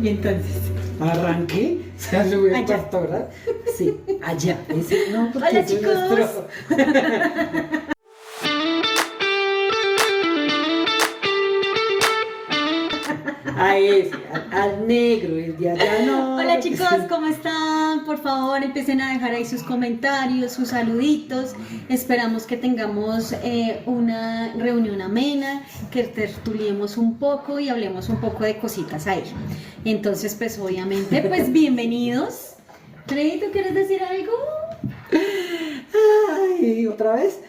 Y entonces, Arranqué, saludé Allá. pastora. Sí, allá. Ese no, porque Hola, ese es chicos. nuestro. A ese, al negro, el de allá no. hola chicos, ¿cómo están? Por favor, empiecen a dejar ahí sus comentarios, sus saluditos. Esperamos que tengamos una reunión amena, que tertuliemos un poco y hablemos un poco de cositas ahí. Entonces, pues obviamente, pues bienvenidos. Freddy, ¿tú quieres decir algo? Ay, otra vez.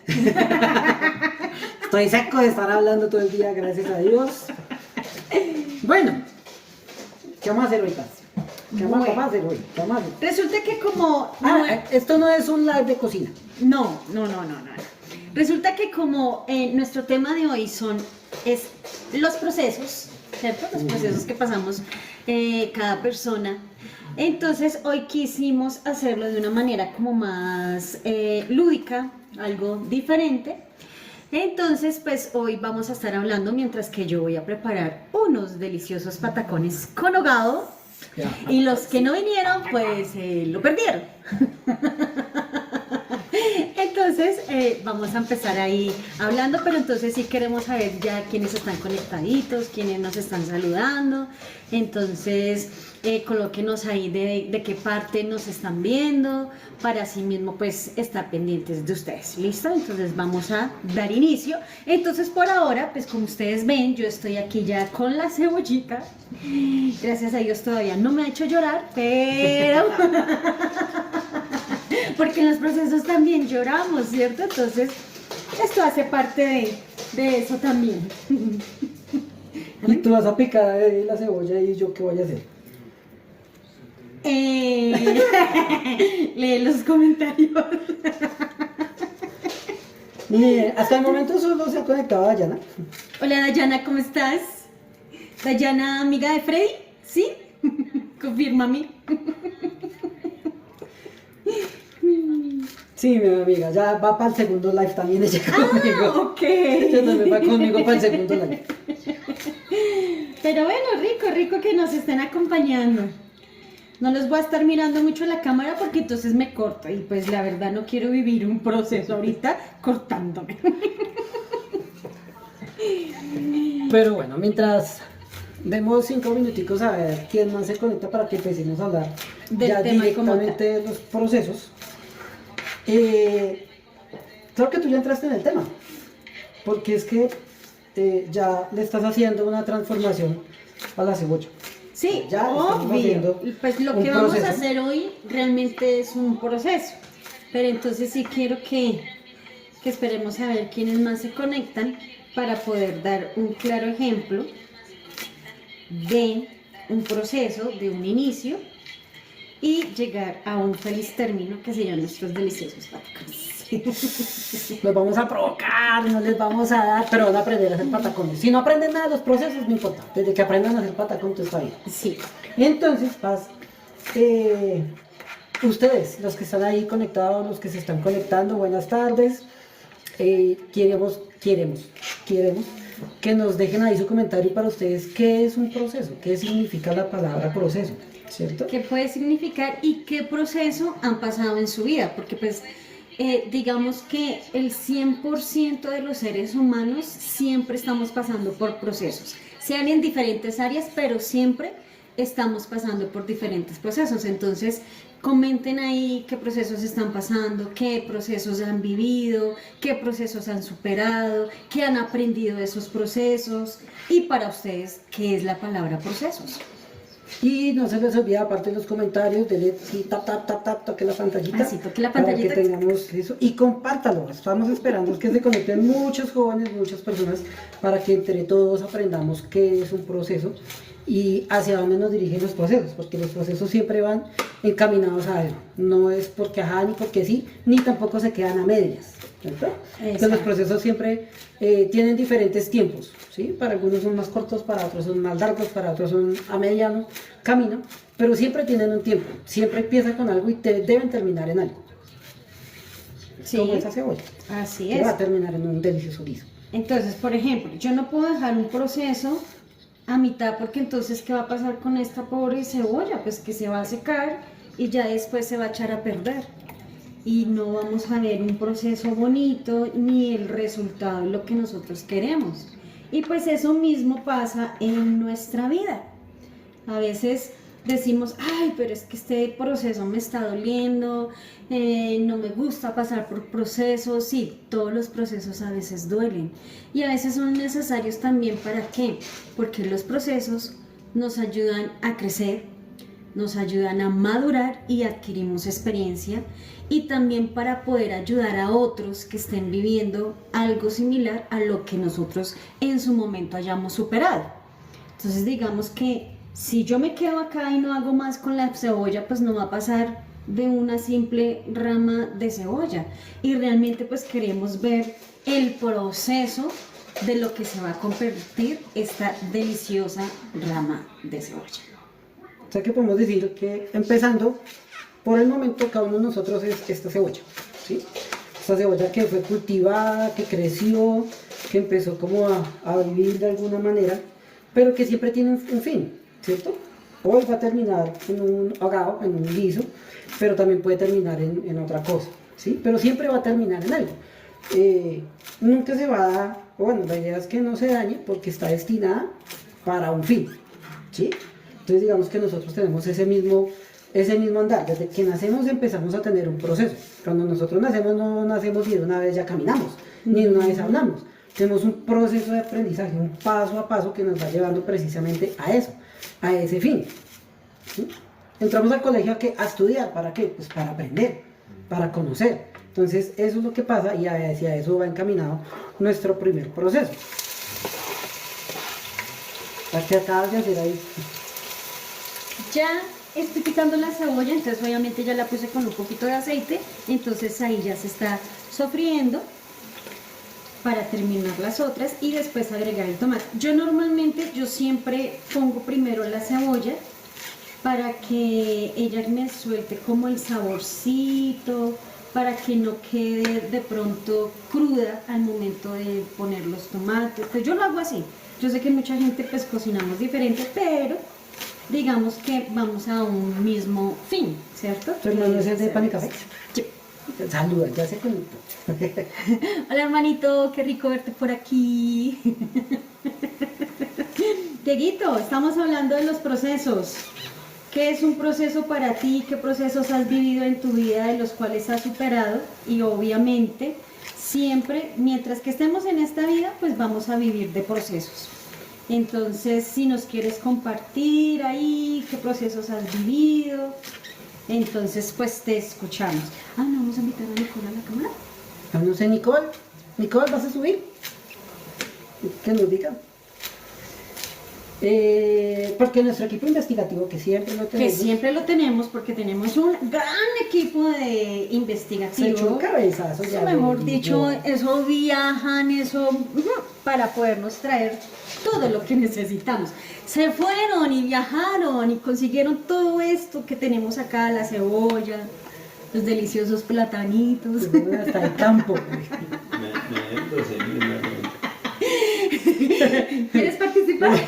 Estoy seco de estar hablando todo el día, gracias a Dios. Bueno, ¿qué vamos a hacer hoy, Paz? ¿Qué vamos a hacer hoy? ¿Qué vamos a hacer? Resulta que como... Esto no es un live de cocina. No. Resulta que como nuestro tema de hoy es los procesos, ¿cierto? Los procesos que pasamos cada persona. Entonces hoy quisimos hacerlo de una manera como más lúdica, algo diferente. Entonces, pues hoy vamos a estar hablando mientras que yo voy a preparar unos deliciosos patacones con hogado. Ya. Y los que no vinieron, pues lo perdieron. Entonces, vamos a empezar ahí hablando, pero entonces sí queremos saber ya quiénes están conectaditos, quiénes nos están saludando. Entonces, colóquenos ahí de qué parte nos están viendo, para así mismo pues estar pendientes de ustedes. ¿Listo? Entonces vamos a dar inicio. Entonces, por ahora, pues como ustedes ven, yo estoy aquí ya con la cebollita. Gracias a Dios todavía no me ha hecho llorar, pero... porque en los procesos también lloramos, ¿cierto? Entonces, esto hace parte de eso también. Y tú vas a picar ahí la cebolla y yo qué voy a hacer. Lee los comentarios. Hasta el momento solo se ha conectado a Dayana. Hola Dayana, ¿cómo estás? Dayana, amiga de Freddy, ¿sí? Confírmame. Sí, mi amiga, ya va para el segundo live también ella conmigo. Ok. Ella también va conmigo para el segundo live. Pero bueno, rico que nos estén acompañando. No les voy a estar mirando mucho la cámara porque entonces me corto y pues la verdad no quiero vivir un proceso ahorita cortándome. Pero bueno, mientras demos 5 minuticos a ver quién más se conecta para que empecemos a hablar Del ya tema directamente de los procesos. Creo que tú ya entraste en el tema, porque es que ya le estás haciendo una transformación a la cebolla. Sí, Ya estamos obvio. haciendo Pues lo un que vamos proceso. a hacer hoy realmente es un proceso. Pero entonces sí quiero que esperemos a ver quiénes más se conectan para poder dar un claro ejemplo de un proceso, de un inicio y llegar a un feliz término que serían nuestros deliciosos patacones. Los vamos a provocar, no les vamos a dar, pero van a aprender a hacer patacones. Si no aprenden nada de los procesos, no importa. Desde que aprendan a hacer patacón, todo está bien. Sí. Entonces, Paz, ustedes, los que están ahí conectados, los que se están conectando, buenas tardes. Queremos que nos dejen ahí su comentario para ustedes. ¿Qué es un proceso? ¿Qué significa la palabra proceso? ¿Cierto? ¿Qué puede significar y qué proceso han pasado en su vida? Porque pues digamos que el 100% de los seres humanos siempre estamos pasando por procesos, sean en diferentes áreas, pero siempre estamos pasando por diferentes procesos. Entonces, comenten ahí qué procesos están pasando, qué procesos han vivido, qué procesos han superado, qué han aprendido de esos procesos y para ustedes, ¿qué es la palabra procesos? Y no se les olvide, aparte de los comentarios, denle sí, tap, toque la pantallita. Así, toque la pantallita. Para que tengamos eso. Y compártalo. Estamos esperando que se conecten muchos jóvenes, muchas personas, para que entre todos aprendamos qué es un proceso y hacia dónde nos dirigen los procesos, porque los procesos siempre van encaminados a algo. No es porque ajá, ni porque sí, ni tampoco se quedan a medias. ¿Cierto? Entonces los procesos siempre tienen diferentes tiempos, ¿sí? Para algunos son más cortos, para otros son más largos, para otros son a mediano camino, pero siempre tienen un tiempo, siempre empieza con algo y deben terminar en algo. Sí, como esa cebolla, así que es. va a terminar en un delicioso guiso. Entonces, por ejemplo, yo no puedo dejar un proceso a mitad, porque entonces, ¿qué va a pasar con esta pobre cebolla? Pues que se va a secar y ya después se va a echar a perder. Y no vamos a ver un proceso bonito ni el resultado de lo que nosotros queremos. Y pues eso mismo pasa en nuestra vida. A veces decimos, ay, pero es que este proceso me está doliendo, no me gusta pasar por procesos. Sí, todos los procesos a veces duelen y a veces son necesarios también. ¿Para qué? Porque los procesos nos ayudan a crecer, nos ayudan a madurar y adquirimos experiencia, y también para poder ayudar a otros que estén viviendo algo similar a lo que nosotros en su momento hayamos superado. Entonces digamos que si yo me quedo acá y no hago más con la cebolla, pues no va a pasar de una simple rama de cebolla, y realmente pues queremos ver el proceso de lo que se va a convertir esta deliciosa rama de cebolla. O sea que podemos decir que empezando, por el momento cada uno de nosotros es esta cebolla, ¿sí? Esta cebolla que fue cultivada, que creció, que empezó como a vivir de alguna manera, pero que siempre tiene un fin, ¿cierto? Hoy va a terminar en un ahogado, en un guiso, pero también puede terminar en otra cosa, ¿sí? Pero siempre va a terminar en algo. Nunca se va a dar, bueno, la idea es que no se dañe porque está destinada para un fin, ¿sí? Entonces digamos que nosotros tenemos ese mismo andar. Desde que nacemos empezamos a tener un proceso. Cuando nosotros nacemos no nacemos y de una vez ya caminamos, ni de una vez hablamos. Tenemos un proceso de aprendizaje, un paso a paso que nos va llevando precisamente a eso, a ese fin, ¿sí? Entramos al colegio a estudiar, ¿para qué? Pues para aprender, para conocer. Entonces eso es lo que pasa y hacia eso va encaminado nuestro primer proceso. ¿Qué acabas de hacer ahí? Ya estoy picando la cebolla, entonces obviamente ya la puse con un poquito de aceite, entonces ahí ya se está sofriendo para terminar las otras y después agregar el tomate. Yo siempre pongo primero la cebolla para que ella me suelte como el saborcito, para que no quede de pronto cruda al momento de poner los tomates. Pues yo lo hago así. Yo sé que mucha gente pues cocinamos diferente, pero digamos que vamos a un mismo fin, ¿cierto? ¿Tu hermano es el de pan y café? Sí. Saluda, ya se conectó. Hola hermanito, qué rico verte por aquí. Dieguito, estamos hablando de los procesos. ¿Qué es un proceso para ti? ¿Qué procesos has vivido en tu vida de los cuales has superado? Y obviamente, siempre, mientras que estemos en esta vida, pues vamos a vivir de procesos. Entonces, si nos quieres compartir ahí qué procesos has vivido, entonces pues te escuchamos. Ah, ¿no vamos a invitar a Nicole a la cámara? Ah, no sé, Nicole. Nicole, ¿vas a subir? Que nos diga. Porque nuestro equipo investigativo, que siempre lo tenemos, porque tenemos un gran equipo de investigativos. se echó un cabezazo Eso, ya. mejor dicho, eso viajan, eso para podernos traer todo lo que necesitamos. Se fueron y viajaron y consiguieron todo esto que tenemos acá, la cebolla, los deliciosos platanitos. Hasta el campo. ¿Quieres participar?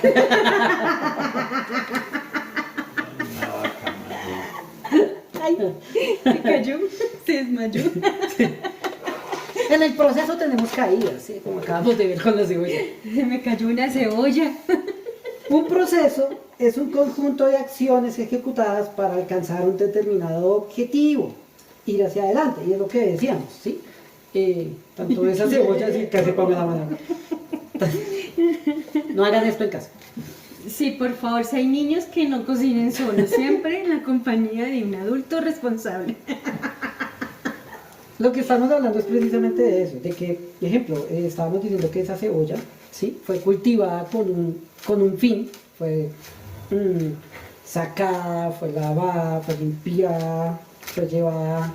Ay, se cayó, se desmayó. En el proceso tenemos caídas, ¿sí? Como acabamos de ver con la cebolla. Se me cayó una cebolla. Un proceso es un conjunto de acciones ejecutadas para alcanzar un determinado objetivo, ir hacia adelante, y es lo que decíamos, ¿sí? Tanto esa cebolla, sí, casi para la mano. No hagan esto en casa. Sí, por favor, si hay niños que no cocinen solos, siempre en la compañía de un adulto responsable. Lo que estamos hablando es precisamente de eso, de que, por ejemplo, estábamos diciendo que esa cebolla, ¿sí? Fue cultivada con un fin, fue sacada, fue lavada, fue limpiada, fue llevada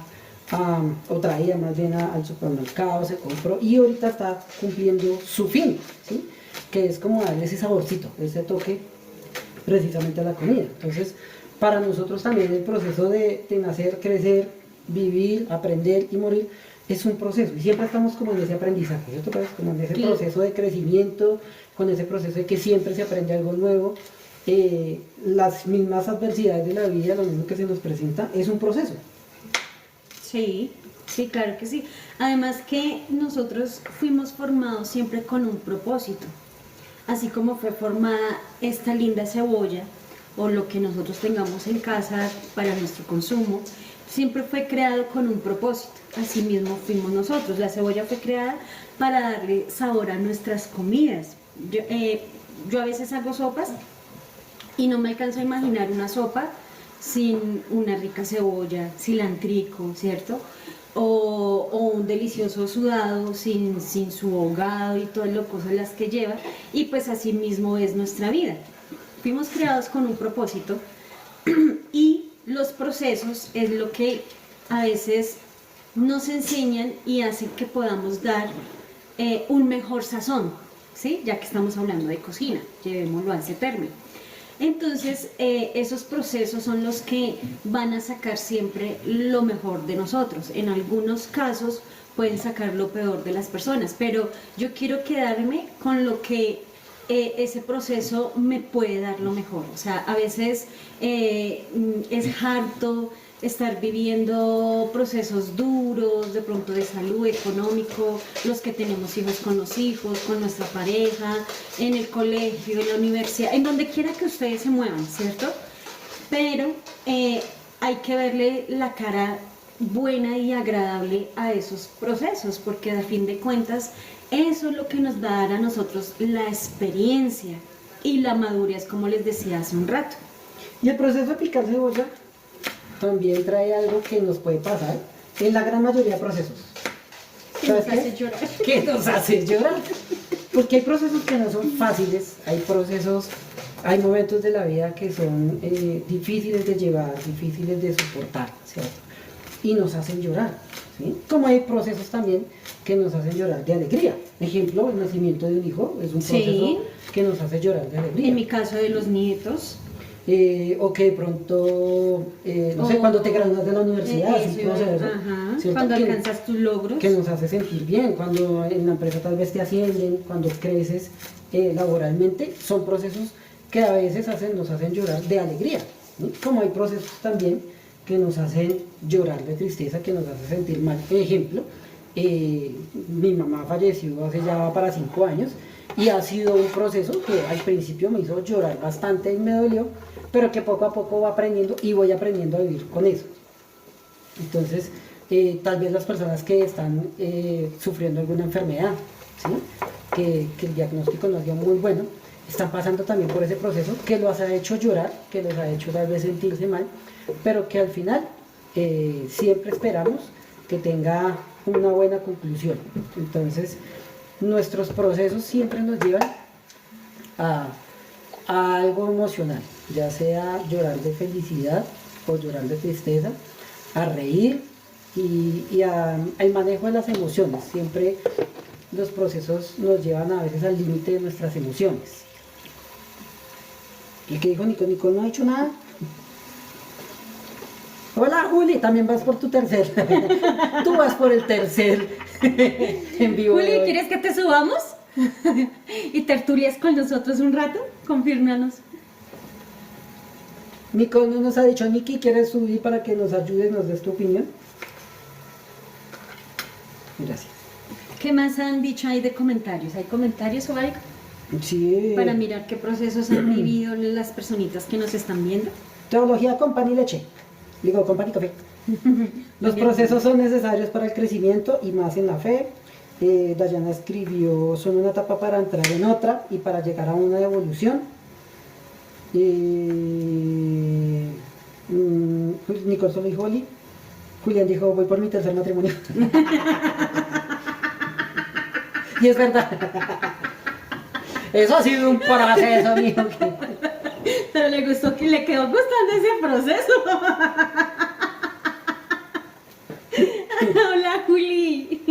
o traída más bien al supermercado, se compró y ahorita está cumpliendo su fin, ¿sí? Que es como darle ese saborcito, ese toque precisamente a la comida. Entonces, para nosotros también el proceso de nacer, crecer, vivir, aprender y morir es un proceso y siempre estamos como en ese aprendizaje, ¿cierto? Pues, como en ese Claro. proceso de crecimiento, con ese proceso de que siempre se aprende algo nuevo. Las mismas adversidades de la vida, lo mismo que se nos presenta, es un proceso. Sí, sí, claro que sí. Además que nosotros fuimos formados siempre con un propósito. Así como fue formada esta linda cebolla o lo que nosotros tengamos en casa para nuestro consumo, siempre fue creado con un propósito. Así mismo fuimos nosotros. La cebolla fue creada para darle sabor a nuestras comidas. Yo a veces hago sopas y no me alcanzo a imaginar una sopa sin una rica cebolla, cilantrico, ¿cierto? O un delicioso sudado sin su ahogado y todas las cosas las que lleva. Y pues así mismo es nuestra vida. Fuimos creados con un propósito y los procesos es lo que a veces nos enseñan y hacen que podamos dar un mejor sazón, ¿sí? Ya que estamos hablando de cocina, llevémoslo a ese término. Entonces, esos procesos son los que van a sacar siempre lo mejor de nosotros. En algunos casos pueden sacar lo peor de las personas, pero yo quiero quedarme con lo que ese proceso me puede dar lo mejor. O sea, a veces es harto estar viviendo procesos duros, de pronto de salud, económico, los que tenemos hijos con los hijos, con nuestra pareja, en el colegio, en la universidad, en donde quiera que ustedes se muevan, ¿cierto? Pero hay que verle la cara buena y agradable a esos procesos, porque a fin de cuentas eso es lo que nos va a dar a nosotros la experiencia y la madurez, como les decía hace un rato. Y el proceso de picar cebolla también trae algo que nos puede pasar en la gran mayoría de procesos. Que nos ¿Sabes hace qué? llorar. Que nos hace llorar. Porque hay procesos que no son fáciles, hay momentos de la vida que son difíciles de llevar, difíciles de soportar, ¿cierto? Y nos hacen llorar, ¿sí? Como hay procesos también que nos hacen llorar de alegría. Ejemplo, el nacimiento de un hijo es un proceso Sí. que nos hace llorar de alegría. En mi caso de los nietos. O que de pronto, no sé, cuando te gradúas de la universidad, es un proceso, Ajá, ¿cierto? cuando que, alcanzas tus logros. que nos hace sentir bien, cuando en la empresa tal vez te ascienden, cuando creces laboralmente, son procesos que a veces nos hacen llorar de alegría, ¿sí? Como hay procesos también que nos hacen llorar de tristeza, que nos hacen sentir mal. Ejemplo, mi mamá falleció hace ya para 5 años y ha sido un proceso que al principio me hizo llorar bastante y me dolió, pero que poco a poco va aprendiendo y voy aprendiendo a vivir con eso. Entonces, tal vez las personas que están sufriendo alguna enfermedad, ¿sí? que el diagnóstico no ha sido muy bueno, están pasando también por ese proceso que los ha hecho llorar, que los ha hecho tal vez sentirse mal, pero que al final siempre esperamos que tenga una buena conclusión. Entonces, nuestros procesos siempre nos llevan a algo emocional, ya sea llorar de felicidad o llorar de tristeza, a reír y al manejo de las emociones. Siempre los procesos nos llevan a veces al límite de nuestras emociones. ¿Y qué dijo Nico? Nico no ha hecho nada. Hola Juli, también vas por tu tercer. Tú vas por el tercer en vivo. Juli, ¿quieres que te subamos? ¿Y tertulias con nosotros un rato? Confírmanos. Nico no nos ha dicho, Niki, ¿quieres subir para que nos ayudes, nos des tu opinión? Gracias. ¿Qué más han dicho ahí de comentarios? ¿Hay comentarios o algo? Sí. Para mirar qué procesos han vivido las personitas que nos están viendo. Teología con pan y leche. Digo, con pan y café. Los procesos son necesarios para el crecimiento y más en la fe. Dayana escribió, son una etapa para entrar en otra y para llegar a una evolución. Nicole solo dijo Oli. Julián dijo, voy por mi tercer matrimonio. Y es verdad. Eso ha sido un proceso, mijo. Pero le gustó, que le quedó gustando ese proceso. Hola, Juli.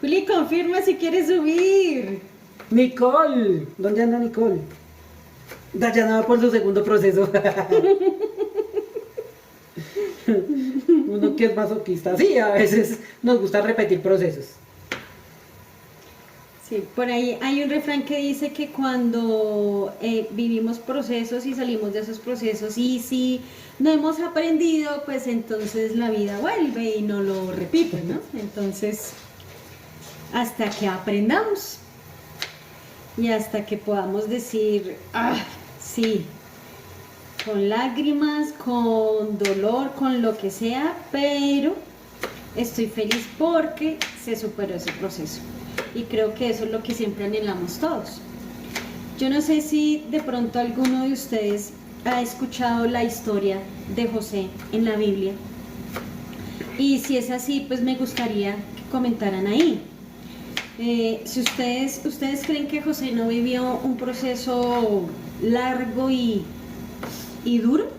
Juli, confirma si quieres subir. Nicole, ¿dónde anda Nicole? Dayana va por su segundo proceso. Un uno que es masoquista, sí, a veces nos gusta repetir procesos. Sí, por ahí hay un refrán que dice que cuando vivimos procesos y salimos de esos procesos y si no hemos aprendido, pues entonces la vida vuelve y no lo repite, ¿no? Entonces, hasta que aprendamos y hasta que podamos decir, ah, sí, con lágrimas, con dolor, con lo que sea, pero estoy feliz porque se superó ese proceso. Y creo que eso es lo que siempre anhelamos todos. Yo no sé si de pronto alguno de ustedes ha escuchado la historia de José en la Biblia. Y si es así, pues me gustaría que comentaran ahí. Si ustedes creen que José no vivió un proceso largo y duro,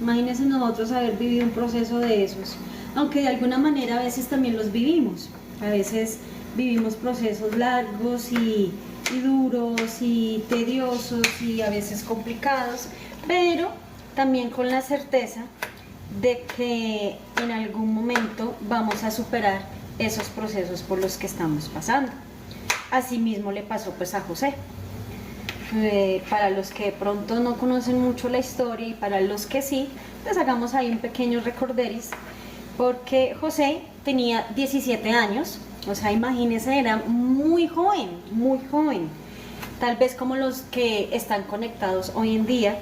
imagínense nosotros haber vivido un proceso de esos, aunque de alguna manera a veces también los vivimos, a veces vivimos procesos largos y duros y tediosos y a veces complicados, pero también con la certeza de que en algún momento vamos a superar esos procesos por los que estamos pasando. Asimismo le pasó pues a José. Para los que de pronto no conocen mucho la historia y para los que sí, pues hagamos ahí un pequeño recorderis, porque José tenía 17 años, o sea, imagínense, era muy joven, tal vez como los que están conectados hoy en día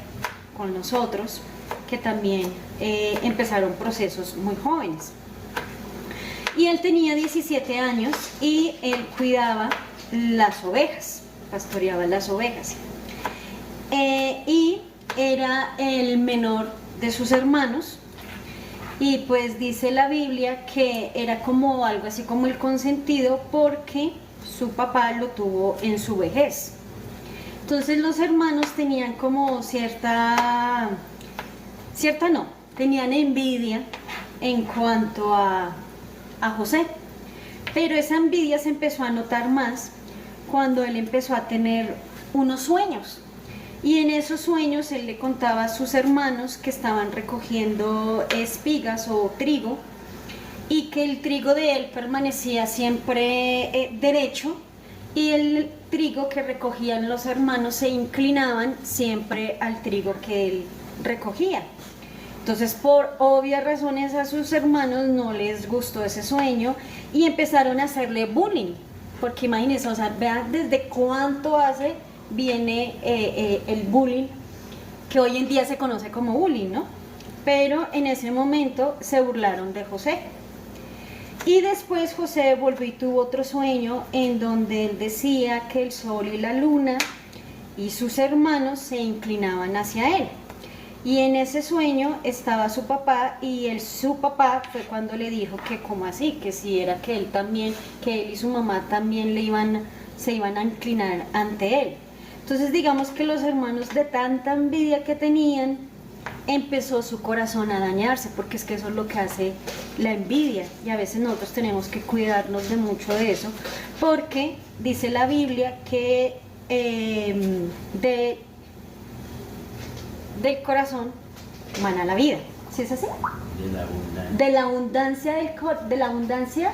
con nosotros, que también empezaron procesos muy jóvenes. Y él tenía 17 años y él cuidaba las ovejas, pastoreaba las ovejas. Y era el menor de sus hermanos. Y pues dice la Biblia que era como algo así como el consentido porque su papá lo tuvo en su vejez. Entonces los hermanos tenían como tenían envidia en cuanto a José. Pero esa envidia se empezó a notar más cuando él empezó a tener unos sueños. Y en esos sueños él le contaba a sus hermanos que estaban recogiendo espigas o trigo y que el trigo de él permanecía siempre derecho y el trigo que recogían los hermanos se inclinaban siempre al trigo que él recogía. Entonces, por obvias razones a sus hermanos no les gustó ese sueño y empezaron a hacerle bullying, porque imagínense, o sea, vean desde cuánto hace viene el bullying, que hoy en día se conoce como bullying, ¿no? Pero en ese momento se burlaron de José. Y después José volvió y tuvo otro sueño en donde él decía que el sol y la luna y sus hermanos se inclinaban hacia él. Y en ese sueño estaba su papá y su papá fue cuando le dijo que cómo así, que si era que él también, que él y su mamá también se iban a inclinar ante él. Entonces digamos que los hermanos de tanta envidia que tenían, empezó su corazón a dañarse, porque es que eso es lo que hace la envidia y a veces nosotros tenemos que cuidarnos de mucho de eso, porque dice la Biblia que del corazón mana la vida. ¿Sí es así? De la abundancia de la abundancia.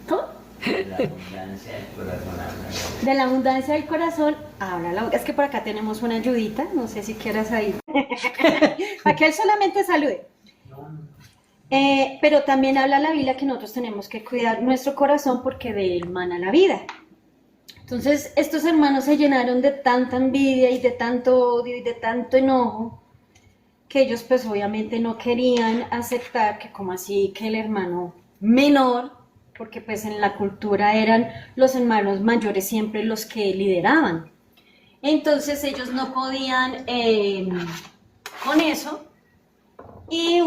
¿Cómo? De la abundancia del corazón habla. De la abundancia del corazón habla la boca. Es que por acá tenemos una ayudita, no sé si quieras ahí. Para que él solamente salude. Pero también habla la Biblia que nosotros tenemos que cuidar nuestro corazón porque de él mana la vida. Entonces estos hermanos se llenaron de tanta envidia y de tanto odio y de tanto enojo que ellos pues obviamente no querían aceptar que como así que el hermano menor, porque pues en la cultura eran los hermanos mayores siempre los que lideraban. Entonces ellos no podían con eso y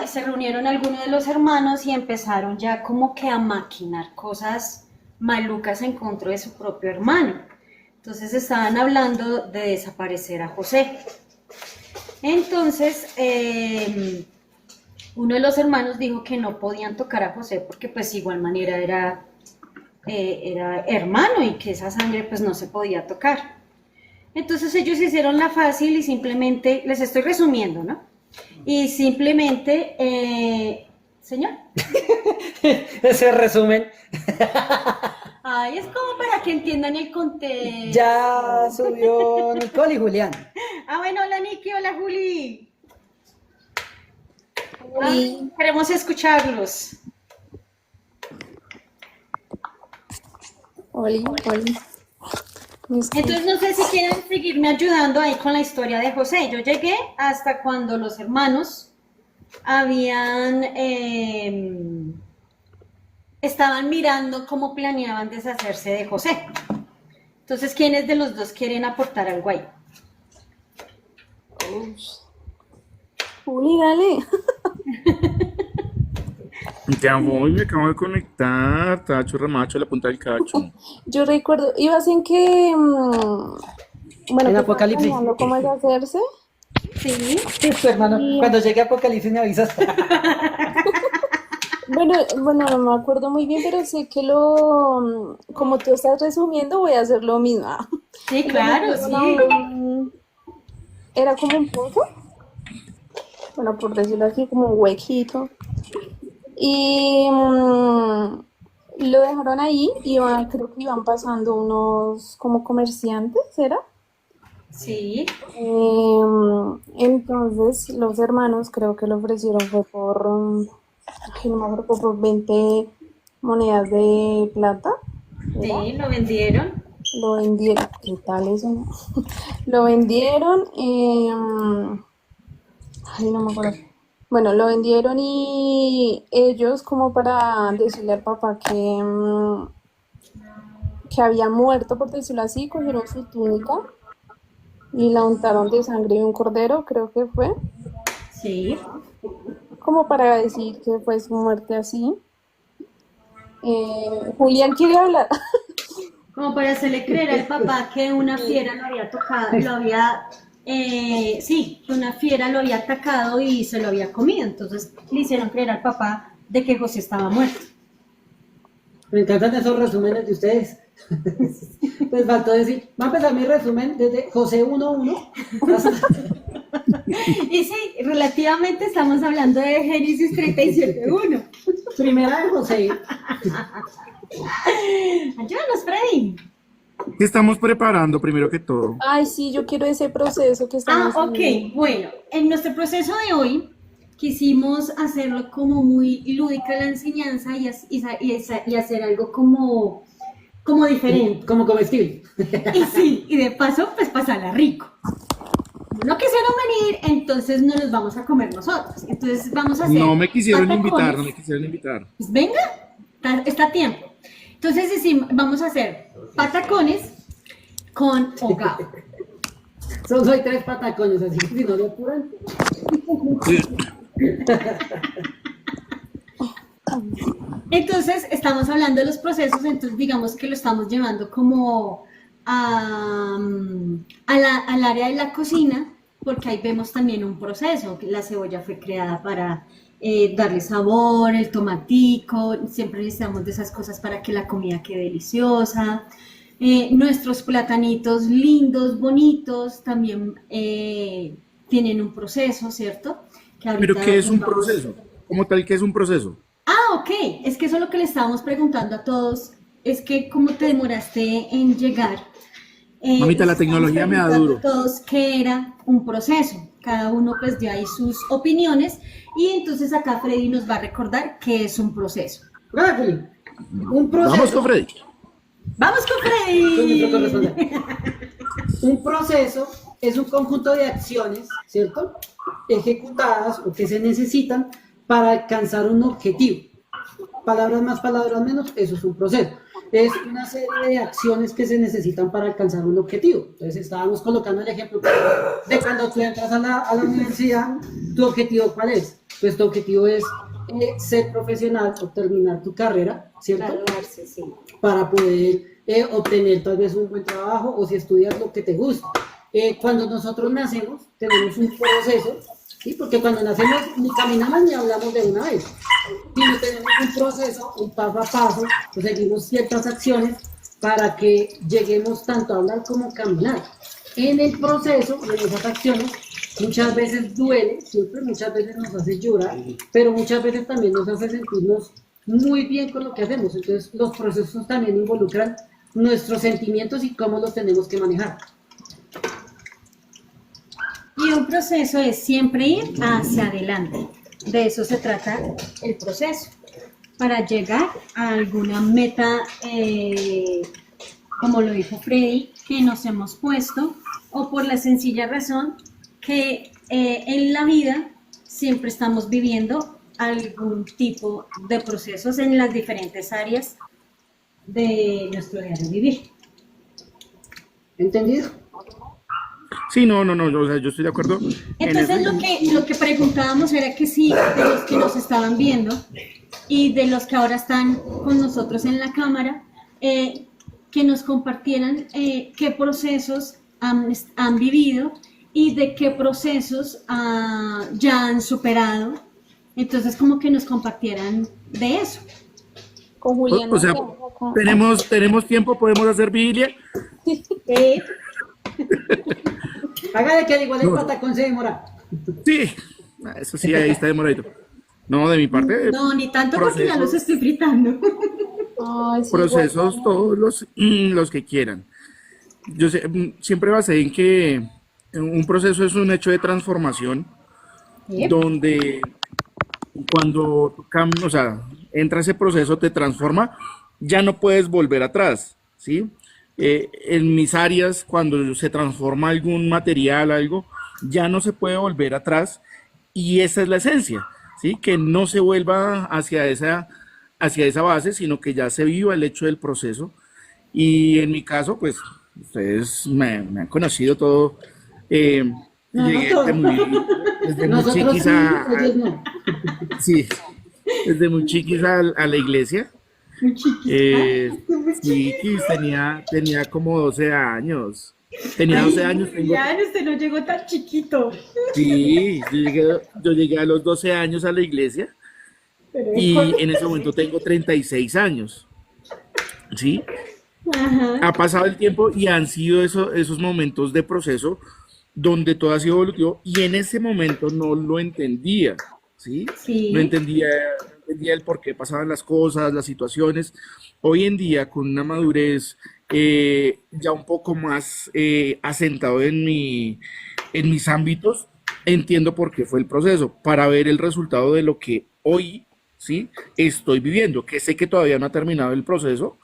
se reunieron algunos de los hermanos y empezaron ya como que a maquinar cosas malucas en contra de su propio hermano. Entonces estaban hablando de desaparecer a José. Entonces uno de los hermanos dijo que no podían tocar a José porque pues de igual manera era hermano y que esa sangre pues no se podía tocar. Entonces ellos hicieron la fácil y simplemente, les estoy resumiendo, ¿no? Y simplemente, señor. Ese resumen Ay, es como para que entiendan el contexto. ya subió Nicole y Julián. Ah, bueno, hola Niki, hola Juli. Y Queremos escucharlos. Oli, Oli. Entonces no sé si quieren seguirme ayudando ahí con la historia de José. Yo llegué hasta cuando los hermanos habían estaban mirando cómo planeaban deshacerse de José. Entonces, ¿quiénes de los dos quieren aportar algo ahí? Juli, dale. Ya voy, me acabo de conectar. Tacho, remacho, la punta del cacho. Yo recuerdo, ibas en que, bueno, En que Apocalipsis. estabas planeando cómo es hacerse. Sí. Sí, tu hermano, Sí. cuando llegue a Apocalipsis me avisas. Bueno, no me acuerdo muy bien, pero sé que como tú estás resumiendo, voy a hacer lo mismo. Sí, claro, Era sí. era como un pozo, bueno, por decirlo así, como un huequito. Y lo dejaron ahí y creo que iban pasando unos como comerciantes, ¿era? Sí. Entonces los hermanos creo que lo ofrecieron fue por, ay, no me acuerdo, por 20 monedas de plata. ¿Era? Sí, lo vendieron. Lo vendieron. ¿Qué tal eso, no? Lo vendieron. Ay, no me acuerdo. Bueno, lo vendieron y ellos como para decirle al papá que había muerto, por decirlo así, cogieron su túnica y la untaron de sangre de un cordero, creo que fue, Sí. como para decir que fue su muerte así. Julián quiere hablar. Como para hacerle creer al papá que una fiera lo había tocado, lo había, sí, que una fiera lo había atacado y se lo había comido. Entonces le hicieron creer al papá de que José estaba muerto. Me encantan esos resúmenes de ustedes. Pues faltó decir, va a empezar mi resumen desde José 1.1 hasta... Y sí, relativamente estamos hablando de Génesis 37:1. Primera de José. Ayúdanos, Freddy. ¿Qué estamos preparando primero que todo? Ay, sí, yo quiero ese proceso que estamos Ah, ok. Bueno, en nuestro proceso de hoy quisimos hacerlo como muy lúdica la enseñanza y hacer algo como diferente. Como comestible. Y sí, y de paso, pues pasarla rico. No quisieron venir, entonces no los vamos a comer nosotros. Entonces vamos a hacer. No me quisieron patacones. invitar, no me quisieron invitar. Pues venga, está a tiempo. Entonces vamos a hacer patacones con hogao. Soy 3 patacones, así que si no lo apuran. Entonces estamos hablando de los procesos, entonces digamos que lo estamos llevando como al área de la cocina, porque ahí vemos también un proceso. La cebolla fue creada para darle sabor, el tomatico, siempre necesitamos de esas cosas para que la comida quede deliciosa. Nuestros platanitos lindos, bonitos, también tienen un proceso, ¿cierto? Que ¿Pero ahorita qué es un vamos- proceso? Como tal, ¿qué es un proceso? Ah, ok, es que eso es lo que le estábamos preguntando a todos, es que cómo te demoraste en llegar. Mamita, la Les tecnología estábamos me da preguntando duro. a todos qué era un proceso, cada uno pues dio ahí sus opiniones y entonces acá Freddy nos va a recordar qué es un proceso. Bueno, Juli, un proceso. Vamos con Freddy. ¡Vamos con Soy nuestro Freddy! corresponsal. Un proceso es un conjunto de acciones, ¿cierto? Ejecutadas o que se necesitan para alcanzar un objetivo. Palabras más, palabras menos, eso es un proceso. Es una serie de acciones que se necesitan para alcanzar un objetivo. Entonces estábamos colocando el ejemplo de cuando tú entras a la universidad, ¿tu objetivo cuál es? Pues tu objetivo es ser profesional o terminar tu carrera, ¿cierto? Graduarse, sí. Para poder obtener tal vez un buen trabajo o si estudias lo que te gusta. Cuando nosotros nacemos, tenemos un proceso, ¿sí? Porque cuando nacemos ni caminamos ni hablamos de una vez, sino tenemos un proceso, un paso a paso, pues seguimos ciertas acciones para que lleguemos tanto a hablar como a caminar. En el proceso, en esas acciones, Muchas veces duele, siempre muchas veces nos hace llorar, pero muchas veces también nos hace sentirnos muy bien con lo que hacemos. Entonces los procesos también involucran nuestros sentimientos y cómo los tenemos que manejar. Y un proceso es siempre ir hacia adelante. De eso se trata el proceso. Para llegar a alguna meta, como lo dijo Freddy, que nos hemos puesto, o por la sencilla razón que en la vida siempre estamos viviendo algún tipo de procesos en las diferentes áreas de nuestro diario vivir. ¿Entendido? Sí, no, o sea, yo estoy de acuerdo en Entonces eso. lo que preguntábamos era que si de los que nos estaban viendo y de los que ahora están con nosotros en la cámara, que nos compartieran qué procesos han vivido y de qué procesos ya han superado. Entonces como que nos compartieran de eso. Con Julián. O sea, tenemos tiempo, podemos hacer Biblia. Hágale que al igual el patacón se demora. Sí, eso sí, ahí está demoradito. No, de mi parte, No, ni tanto porque ya los procesos, estoy fritando. Ay, sí, procesos igual, todos los que quieran. Yo siempre basé en que un proceso es un hecho de transformación Yep. donde cuando o sea, entra ese proceso, te transforma, ya no puedes volver atrás, ¿sí? En mis áreas, cuando se transforma algún material, algo, ya no se puede volver atrás y esa es la esencia, ¿sí? Que no se vuelva hacia esa base, sino que ya se viva el hecho del proceso. Y en mi caso, pues, ustedes me han conocido todo. No, no Llegué todo. desde muy Nosotros chiquis sí, ellos no. sí, desde muy chiquis a la iglesia. Muy chiquita. Chiquis, tenía como 12 años. Tenía 12 años, Ya usted no llegó tan chiquito. sí, yo llegué a los 12 años a la iglesia y en ese momento tengo 36 años, ¿sí? Ajá. Ha pasado el tiempo y han sido esos momentos de proceso donde todo ha sido evolutivo y en ese momento no lo entendía, ¿sí? Sí. No entendía el por qué pasaban las cosas, las situaciones. Hoy en día, con una madurez ya un poco más asentado en mis ámbitos, entiendo por qué fue el proceso, para ver el resultado de lo que hoy, ¿sí? Estoy viviendo, que sé que todavía no ha terminado el proceso,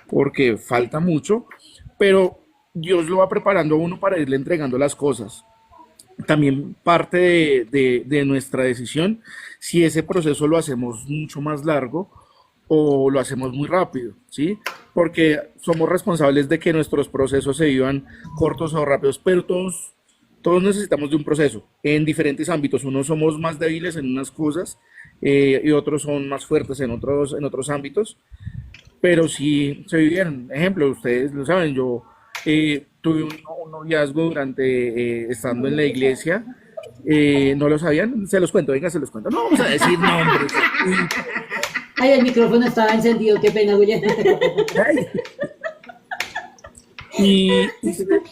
porque falta mucho, pero Dios lo va preparando a uno para irle entregando las cosas. También parte de nuestra decisión si ese proceso lo hacemos mucho más largo o lo hacemos muy rápido, ¿sí? Porque somos responsables de que nuestros procesos se vivan cortos o rápidos, pero todos necesitamos de un proceso en diferentes ámbitos. Unos somos más débiles en unas cosas y otros son más fuertes en otros ámbitos, pero sí se vivieron. Ejemplo, ustedes lo saben, yo tuve un noviazgo durante estando en la iglesia. ¿No lo sabían? Se los cuento, venga, se los cuento. No vamos a decir nombres. Ay, el micrófono estaba encendido, qué pena, William. Ay. Y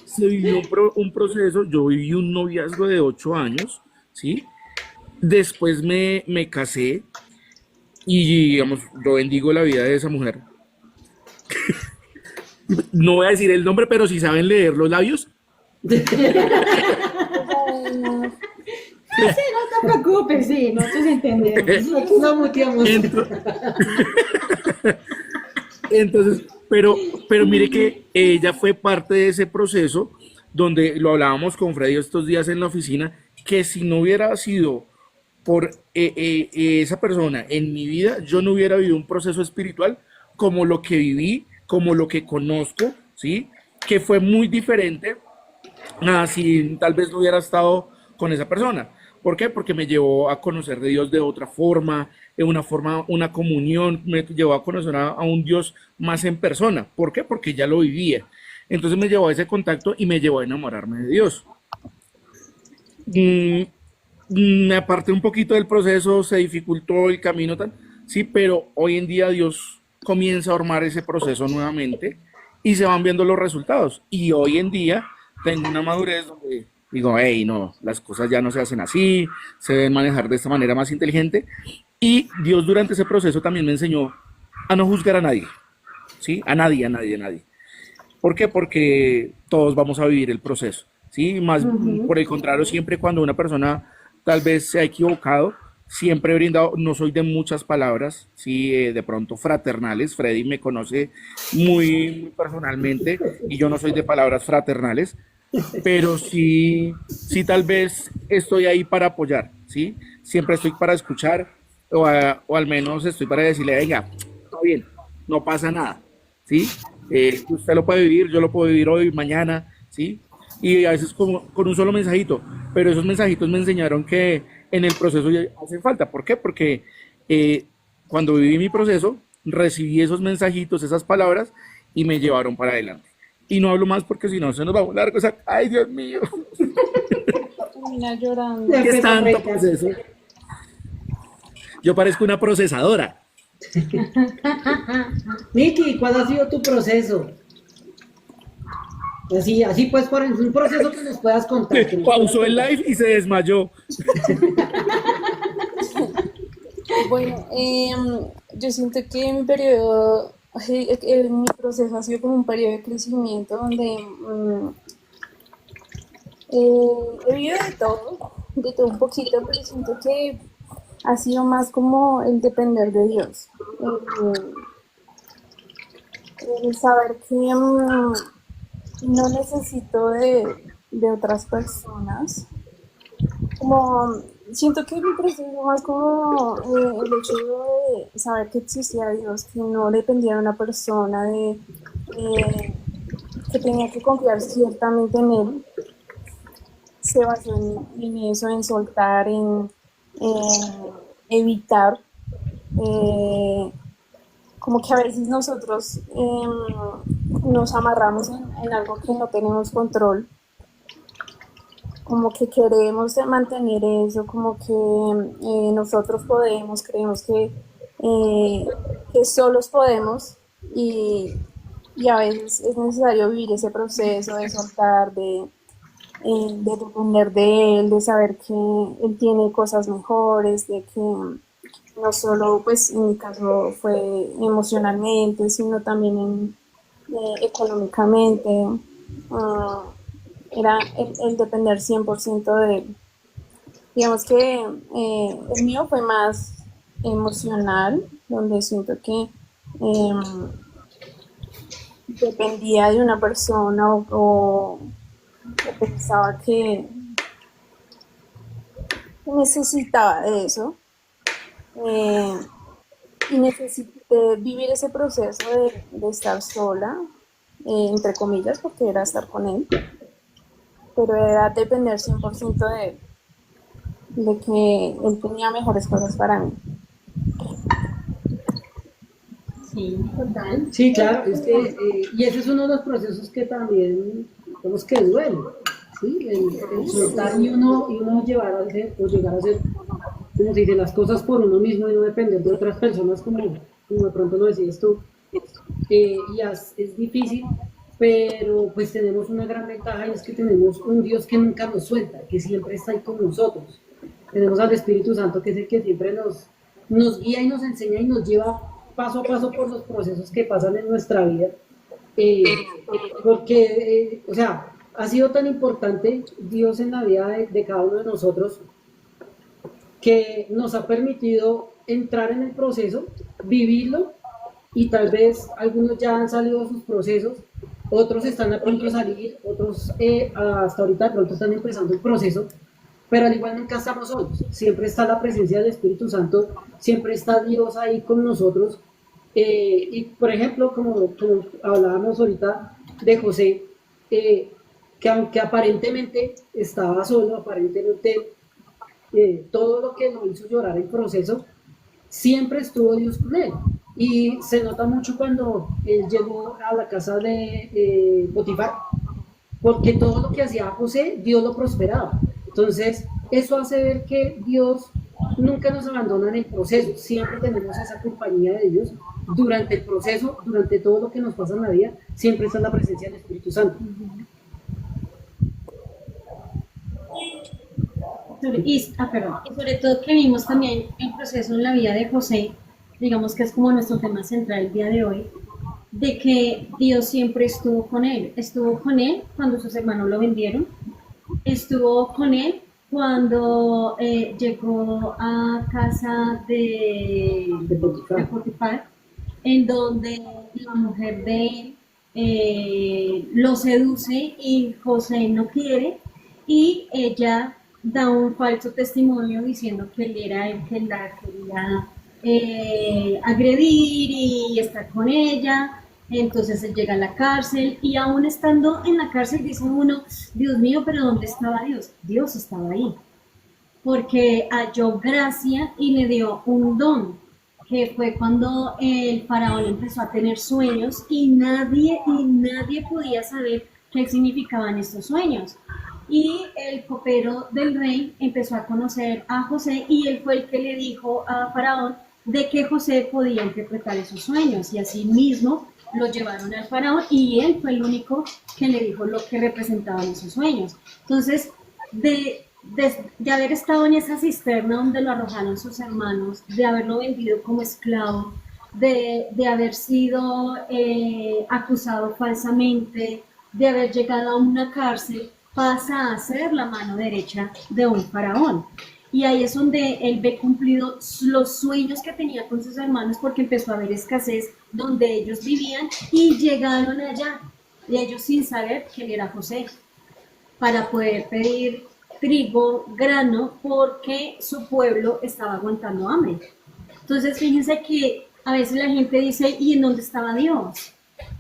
se vivió un proceso, yo viví un noviazgo de 8 años, ¿sí? Después me casé y, digamos, yo bendigo la vida de esa mujer. No voy a decir el nombre, pero si saben leer los labios. Sí, no te preocupes, sí, nosotros entendemos. Aquí no muteamos. Entonces, pero mire que ella fue parte de ese proceso donde lo hablábamos con Freddy estos días en la oficina, que si no hubiera sido por esa persona en mi vida, yo no hubiera vivido un proceso espiritual como lo que viví, como lo que conozco, ¿sí? Que fue muy diferente a si tal vez no hubiera estado con esa persona. ¿Por qué? Porque me llevó a conocer de Dios de otra forma, una comunión, me llevó a conocer a un Dios más en persona. ¿Por qué? Porque ya lo vivía. Entonces me llevó a ese contacto y me llevó a enamorarme de Dios. Me aparté un poquito del proceso, se dificultó el camino, sí, pero hoy en día Dios comienza a armar ese proceso nuevamente y se van viendo los resultados. Y hoy en día tengo una madurez donde Digo, hey, no, las cosas ya no se hacen así, se deben manejar de esta manera más inteligente. Y Dios durante ese proceso también me enseñó a no juzgar a nadie, ¿sí? A nadie, a nadie, a nadie. ¿Por qué? Porque todos vamos a vivir el proceso, ¿sí? Más por el contrario, siempre cuando una persona tal vez se ha equivocado, siempre he brindado, no soy de muchas palabras, ¿sí? De pronto fraternales, Freddy me conoce muy personalmente y yo no soy de palabras fraternales, pero sí, sí tal vez estoy ahí para apoyar, ¿sí? Siempre estoy para escuchar o al menos estoy para decirle, venga, está bien, no pasa nada, ¿sí? Usted lo puede vivir, yo lo puedo vivir hoy, mañana, ¿sí? Y a veces como, con un solo mensajito, pero esos mensajitos me enseñaron que en el proceso ya hacen falta. ¿Por qué? Porque eh, cuando viví mi proceso, recibí esos mensajitos, esas palabras, y me llevaron para adelante. Y no hablo más porque si no se nos va a volar cosa. ¡Ay, Dios mío! Termina llorando. Ya ¿Qué es empezó a tanto predicar. proceso? Yo parezco una procesadora. Miki, ¿cuál ha sido tu proceso? Así pues, por un proceso que nos puedas contar. que nos Pausó puedas el contar. live y se desmayó. Bueno, yo siento que mi periodo, mi proceso ha sido como un periodo de crecimiento donde he vivido de todo un poquito, pero siento que ha sido más como el depender de Dios. El saber que no necesito de otras personas. Como siento que mi proceso más como el hecho de saber que existía Dios, que no dependía de una persona, eh, que tenía que confiar ciertamente en Él, se basó en eso, en soltar, en evitar. eh, Como que a veces nosotros nos amarramos en algo que no tenemos control, como que queremos mantener eso, como que nosotros podemos, creemos que solos podemos y, y a veces es necesario vivir ese proceso de soltar, de depender de él, de saber que él tiene cosas mejores, de que no solo, pues en mi caso fue emocionalmente, sino también económicamente. ah, Era el depender 100% de él. Digamos que el mío fue más emocional, donde siento que dependía de una persona o pensaba que necesitaba de eso. eh, y necesité vivir ese proceso de estar sola, entre comillas, porque era estar con él, pero era depender 100% de él, de que él tenía mejores cosas para mí. Sí, total. Sí, claro, es que, y ese es uno de los procesos que también, digamos que duele, ¿sí? El soltar y uno llegar a ser, como se dice, las cosas por uno mismo y no depender de otras personas como de pronto lo decías tú. Es difícil, pero pues tenemos una gran ventaja y es que tenemos un Dios que nunca nos suelta, que siempre está ahí con nosotros. Tenemos al Espíritu Santo que es el que siempre nos guía y nos enseña y nos lleva paso a paso por los procesos que pasan en nuestra vida. Eh, porque, o sea, ha sido tan importante Dios en la vida de cada uno de nosotros que nos ha permitido entrar en el proceso, vivirlo y tal vez algunos ya han salido de sus procesos, otros están a punto de salir, otros hasta ahorita de pronto están empezando el proceso, pero al igual nunca estamos solos, siempre está la presencia del Espíritu Santo, siempre está Dios ahí con nosotros. Y por ejemplo, como hablábamos ahorita de José, que aunque aparentemente estaba solo, aparentemente todo lo que lo hizo llorar el proceso, siempre estuvo Dios con él. Y se nota mucho cuando él llegó a la casa de Potifar, porque todo lo que hacía José, Dios lo prosperaba. Entonces, eso hace ver que Dios nunca nos abandona en el proceso, siempre tenemos esa compañía de Dios durante el proceso, durante todo lo que nos pasa en la vida, siempre está la presencia del Espíritu Santo. Perdón. Y sobre todo que vimos también el proceso en la vida de José, digamos que es como nuestro tema central el día de hoy, de que Dios siempre estuvo con él cuando sus hermanos lo vendieron, estuvo con él cuando llegó a casa De de Potifar. Potifar, en donde la mujer de él lo seduce y José no quiere y ella da un falso testimonio diciendo que él era el que la quería agredir y estar con ella. Entonces él llega a la cárcel y aún estando en la cárcel dice uno, Dios mío, pero ¿dónde estaba Dios? Dios estaba ahí, porque halló gracia y le dio un don, que fue cuando el faraón empezó a tener sueños y nadie podía saber qué significaban estos sueños. Y el copero del rey empezó a conocer a José y él fue el que le dijo a faraón de que José podía interpretar esos sueños y así mismo lo llevaron al faraón y él fue el único que le dijo lo que representaban esos sueños. Entonces, de haber estado en esa cisterna donde lo arrojaron sus hermanos, de haberlo vendido como esclavo, de haber sido acusado falsamente, de haber llegado a una cárcel, pasa a ser la mano derecha de un faraón. Y ahí es donde él ve cumplido los sueños que tenía con sus hermanos porque empezó a haber escasez donde ellos vivían y llegaron allá, y ellos sin saber que él era José, para poder pedir trigo, grano, porque su pueblo estaba aguantando hambre. Entonces, fíjense que a veces la gente dice, ¿y en dónde estaba Dios?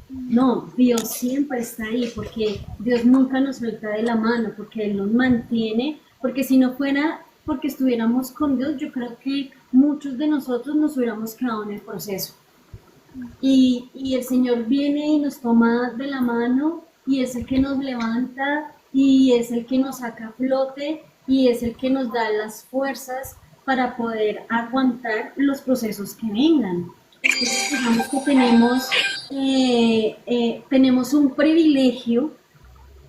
No, Dios siempre está ahí, porque Dios nunca nos suelta de la mano, porque Él nos mantiene, porque si no fuera porque estuviéramos con Dios, yo creo que muchos de nosotros nos hubiéramos quedado en el proceso. Y el Señor viene y nos toma de la mano y es el que nos levanta y es el que nos saca a flote y es el que nos da las fuerzas para poder aguantar los procesos que vengan. Entonces, digamos que tenemos un privilegio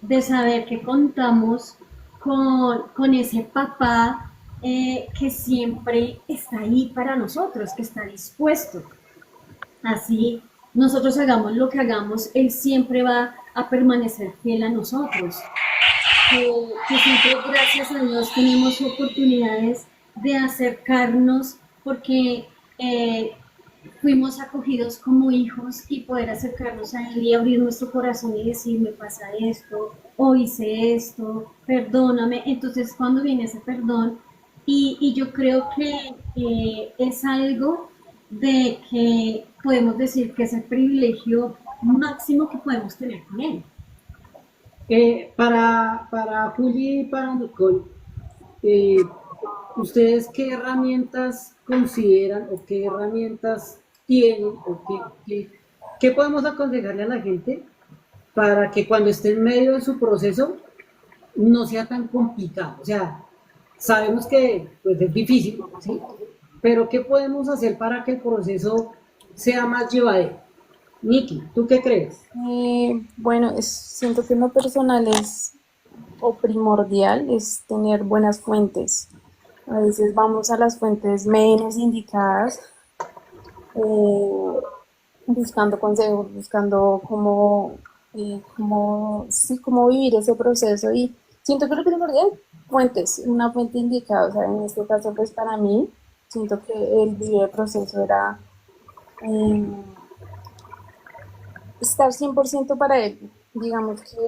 de saber que contamos con ese papá que siempre está ahí para nosotros, que está dispuesto. Así nosotros hagamos lo que hagamos, Él siempre va a permanecer fiel a nosotros. Que siempre, gracias a Dios, tenemos oportunidades de acercarnos porque fuimos acogidos como hijos y poder acercarnos a Él y abrir nuestro corazón y decir, me pasa esto, o hice esto, perdóname. Entonces, cuando viene ese perdón, y yo creo que es algo de que podemos decir que es el privilegio máximo que podemos tener con Él. Para Juli y para Nicole, eh, ¿ustedes qué herramientas consideran o qué herramientas tienen o qué podemos aconsejarle a la gente para que cuando esté en medio de su proceso no sea tan complicado? O sea, sabemos que pues, es difícil, ¿sí? Pero ¿qué podemos hacer para que el proceso sea más llevadero? Nikki, ¿tú qué crees? Bueno, siento que en lo personal es o primordial es tener buenas fuentes. A veces vamos a las fuentes menos indicadas, buscando consejos, buscando cómo vivir ese proceso. Y siento que lo primordial, fuentes, una fuente indicada. O sea, en este caso, pues para mí, siento que el vivir el proceso era estar 100% para él. Digamos que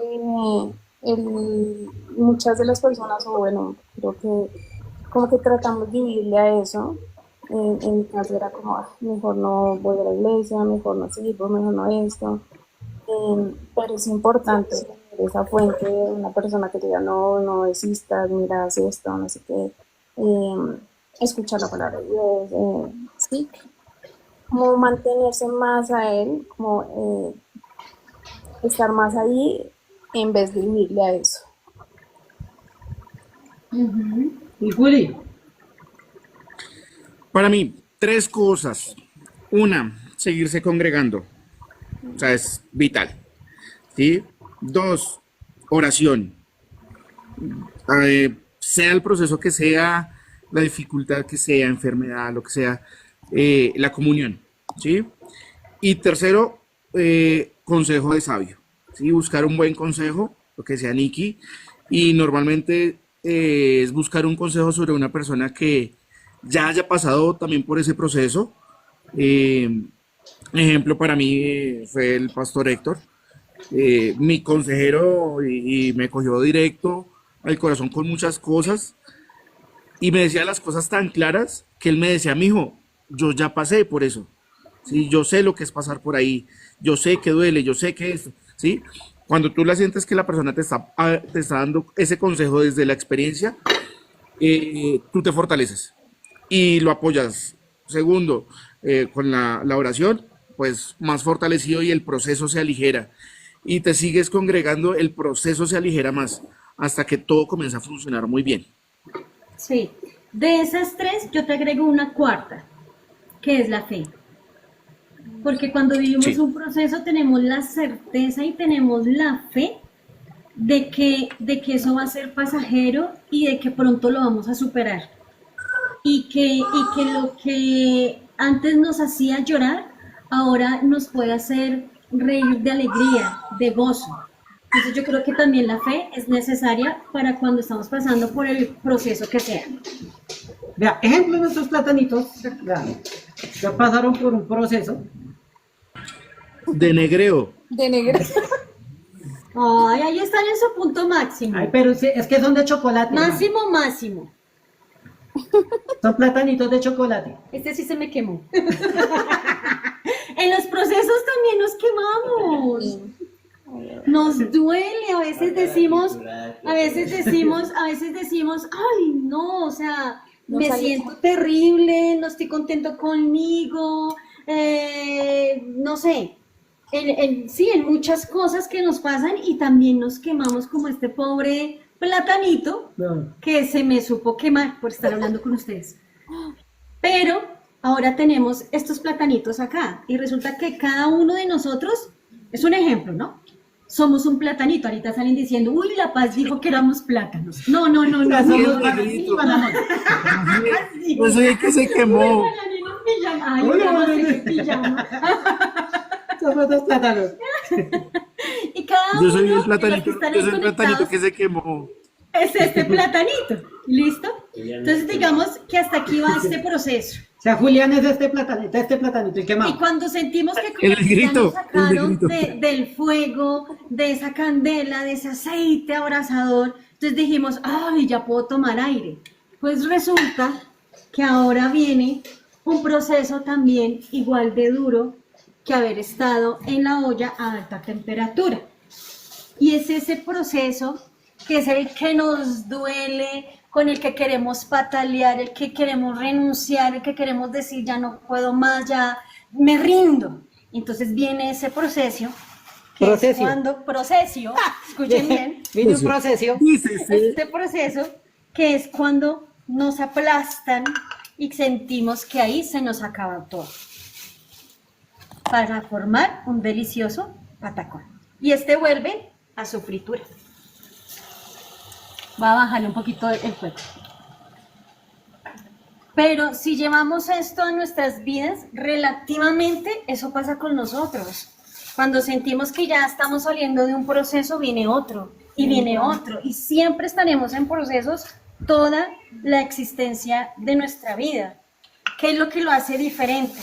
muchas de las personas, o bueno, creo que como que tratamos de vivirle a eso. En mi caso era como, mejor no voy a la iglesia, mejor no sirvo, mejor no esto. Pero es importante tener esa fuente, una persona que te diga, no desistas, mira, haz esto, no sé qué. Escuchar la palabra de Dios, sí, como mantenerse más a él, como estar más ahí en vez de vivirle a eso. Y Juli, Para mí, tres cosas. Una, seguirse congregando. O sea, es vital. ¿Sí? Dos, oración. sea el proceso que sea, la dificultad que sea, enfermedad, lo que sea, la comunión, ¿sí? Y tercero, consejo de sabio, ¿sí? Buscar un buen consejo, lo que sea Nikki, y normalmente es buscar un consejo sobre una persona que ya haya pasado también por ese proceso. Eh, Ejemplo para mí fue el pastor Héctor, mi consejero y me cogió directo al corazón con muchas cosas y me decía las cosas tan claras que él me decía, mijo, yo ya pasé por eso, ¿sí? Yo sé lo que es pasar por ahí, yo sé que duele, yo sé que es, ¿sí? Cuando tú la sientes que la persona te está dando ese consejo desde la experiencia, tú te fortaleces y lo apoyas. Segundo, con la oración, pues más fortalecido y el proceso se aligera. Y te sigues congregando, el proceso se aligera más hasta que todo comienza a funcionar muy bien. Sí, de esas tres yo te agrego una cuarta, que es la fe. Porque cuando vivimos Sí. un proceso tenemos la certeza y tenemos la fe de que eso va a ser pasajero y de que pronto lo vamos a superar. Y que lo que antes nos hacía llorar, ahora nos puede hacer reír de alegría, de gozo. Entonces yo creo que también la fe es necesaria para cuando estamos pasando por el proceso que sea. Vea, ejemplo de nuestros platanitos, ya pasaron por un proceso. De negreo. De negra. Ay, ahí están en su punto máximo. Ay, pero es que son de chocolate. Máximo, máximo. Son platanitos de chocolate. Este sí se me quemó. En los procesos también nos quemamos. Nos duele, a veces decimos, ay, no, o sea, No me sale. siento terrible, no estoy contento conmigo, no sé, sí, en muchas cosas que nos pasan y también nos quemamos como este pobre platanito No. que se me supo quemar por estar hablando con ustedes. Pero ahora tenemos estos platanitos acá y resulta que cada uno de nosotros es un ejemplo, ¿no? Somos un platanito. Ahorita salen diciendo, uy, La Paz dijo que éramos plátanos. No, no, no, no. Ya no, somos no, negrito. Yo soy el que se quemó. Ay, Uy, estamos uy, uy. en pijama. Somos dos plátanos. Y cada uno Yo soy el de los que platanito, están yo soy el platanito conectados que se quemó. es este platanito. ¿Listo? Entonces digamos que hasta aquí va este proceso. O sea, Julián es este platanito y Y quemado. cuando sentimos que como El que ya negrito, nos sacaron el negrito. del fuego, de esa candela, de ese aceite abrasador, entonces dijimos, ay, ya puedo tomar aire. Pues resulta que ahora viene un proceso también igual de duro que haber estado en la olla a alta temperatura. Y es ese proceso que es el que nos duele, con el que queremos patalear, el que queremos renunciar, el que queremos decir ya no puedo más, ya me rindo. Entonces viene ese proceso, que es Proceso. cuando, proceso, escuchen bien, Viene un proceso. este proceso que es cuando nos aplastan y sentimos que ahí se nos acaba todo para formar un delicioso patacón. Y este vuelve a su fritura. Va a bajarle un poquito el fuego. Pero si llevamos esto a nuestras vidas, relativamente eso pasa con nosotros. Cuando sentimos que ya estamos saliendo de un proceso, viene otro y viene otro. Y siempre estaremos en procesos toda la existencia de nuestra vida. ¿Qué es lo que lo hace diferente?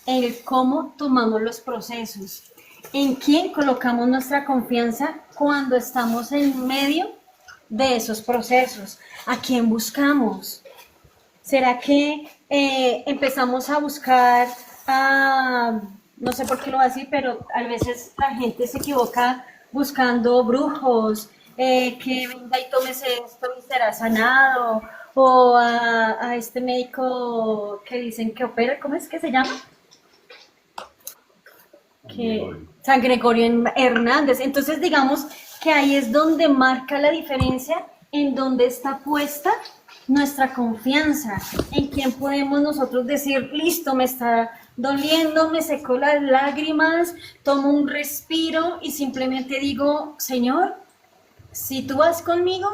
El cómo tomamos los procesos. En quién colocamos nuestra confianza cuando estamos en medio de esos procesos. ¿A quién buscamos? ¿Será que empezamos a buscar no sé por qué lo hace, pero a veces la gente se equivoca buscando brujos, que venga y tómese esto y será sanado, o a este médico que dicen que opera, ¿cómo es que se llama? San Gregorio Hernández. Entonces digamos que ahí es donde marca la diferencia en donde está puesta nuestra confianza, en quién podemos nosotros decir, listo, me está doliendo, me seco las lágrimas, tomo un respiro y simplemente digo, Señor, si tú vas conmigo,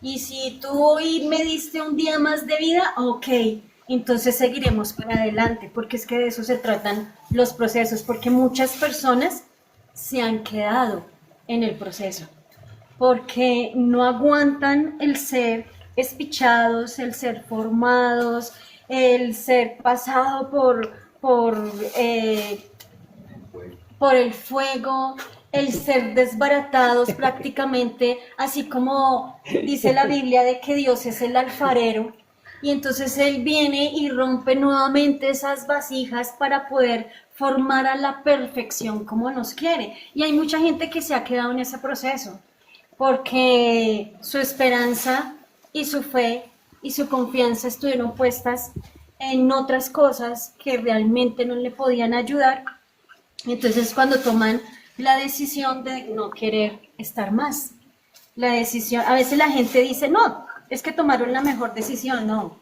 Y si tú hoy me diste un día más de vida, ok, entonces seguiremos para adelante, porque es que de eso se tratan los procesos, porque muchas personas se han quedado en el proceso, porque no aguantan el ser espichados, el ser formados, el ser pasado por el fuego, el ser desbaratados prácticamente, así como dice la Biblia de que Dios es el alfarero, y entonces Él viene y rompe nuevamente esas vasijas para poder formar a la perfección como nos quiere. Y hay mucha gente que se ha quedado en ese proceso, porque su esperanza y su fe y su confianza estuvieron puestas en otras cosas que realmente no le podían ayudar. Entonces cuando toman la decisión de no querer estar más, la decisión, a veces la gente dice, no, es que tomaron la mejor decisión, no,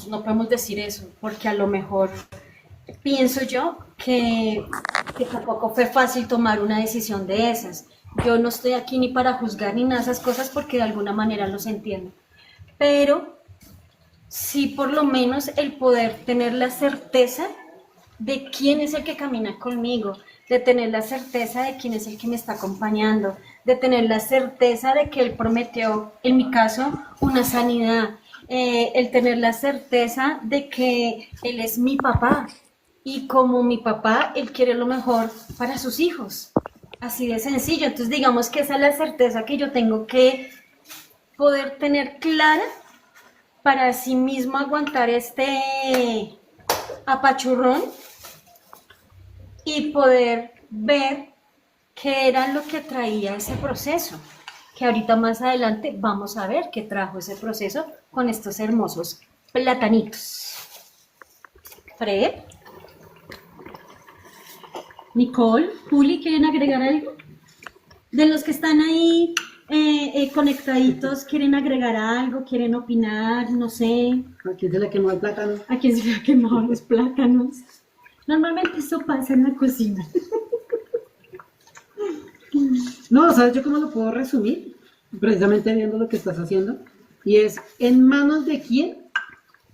no podemos decir eso, porque a lo mejor pienso yo que tampoco fue fácil tomar una decisión de esas. Yo no estoy aquí ni para juzgar ni nada de esas cosas porque de alguna manera los entiendo, pero sí por lo menos el poder tener la certeza de quién es el que camina conmigo, de tener la certeza de quién es el que me está acompañando, de tener la certeza de que Él prometió, en mi caso, una sanidad, el tener la certeza de que Él es mi papá y como mi papá, Él quiere lo mejor para sus hijos. Así de sencillo. Entonces digamos que esa es la certeza que yo tengo que poder tener clara para así mismo aguantar este apachurrón y poder ver qué era lo que traía ese proceso, que ahorita más adelante vamos a ver qué trajo ese proceso con estos hermosos platanitos. Fred, Nicole, Juli, ¿quieren agregar algo? De los que están ahí conectaditos, ¿quieren agregar algo? ¿Quieren opinar? No sé. ¿A quién se le quemó el plátano? ¿A quién se le ha quemado los plátanos? Normalmente eso pasa en la cocina. No, ¿sabes yo cómo lo puedo resumir? Precisamente viendo lo que estás haciendo. Y es, ¿en manos de quién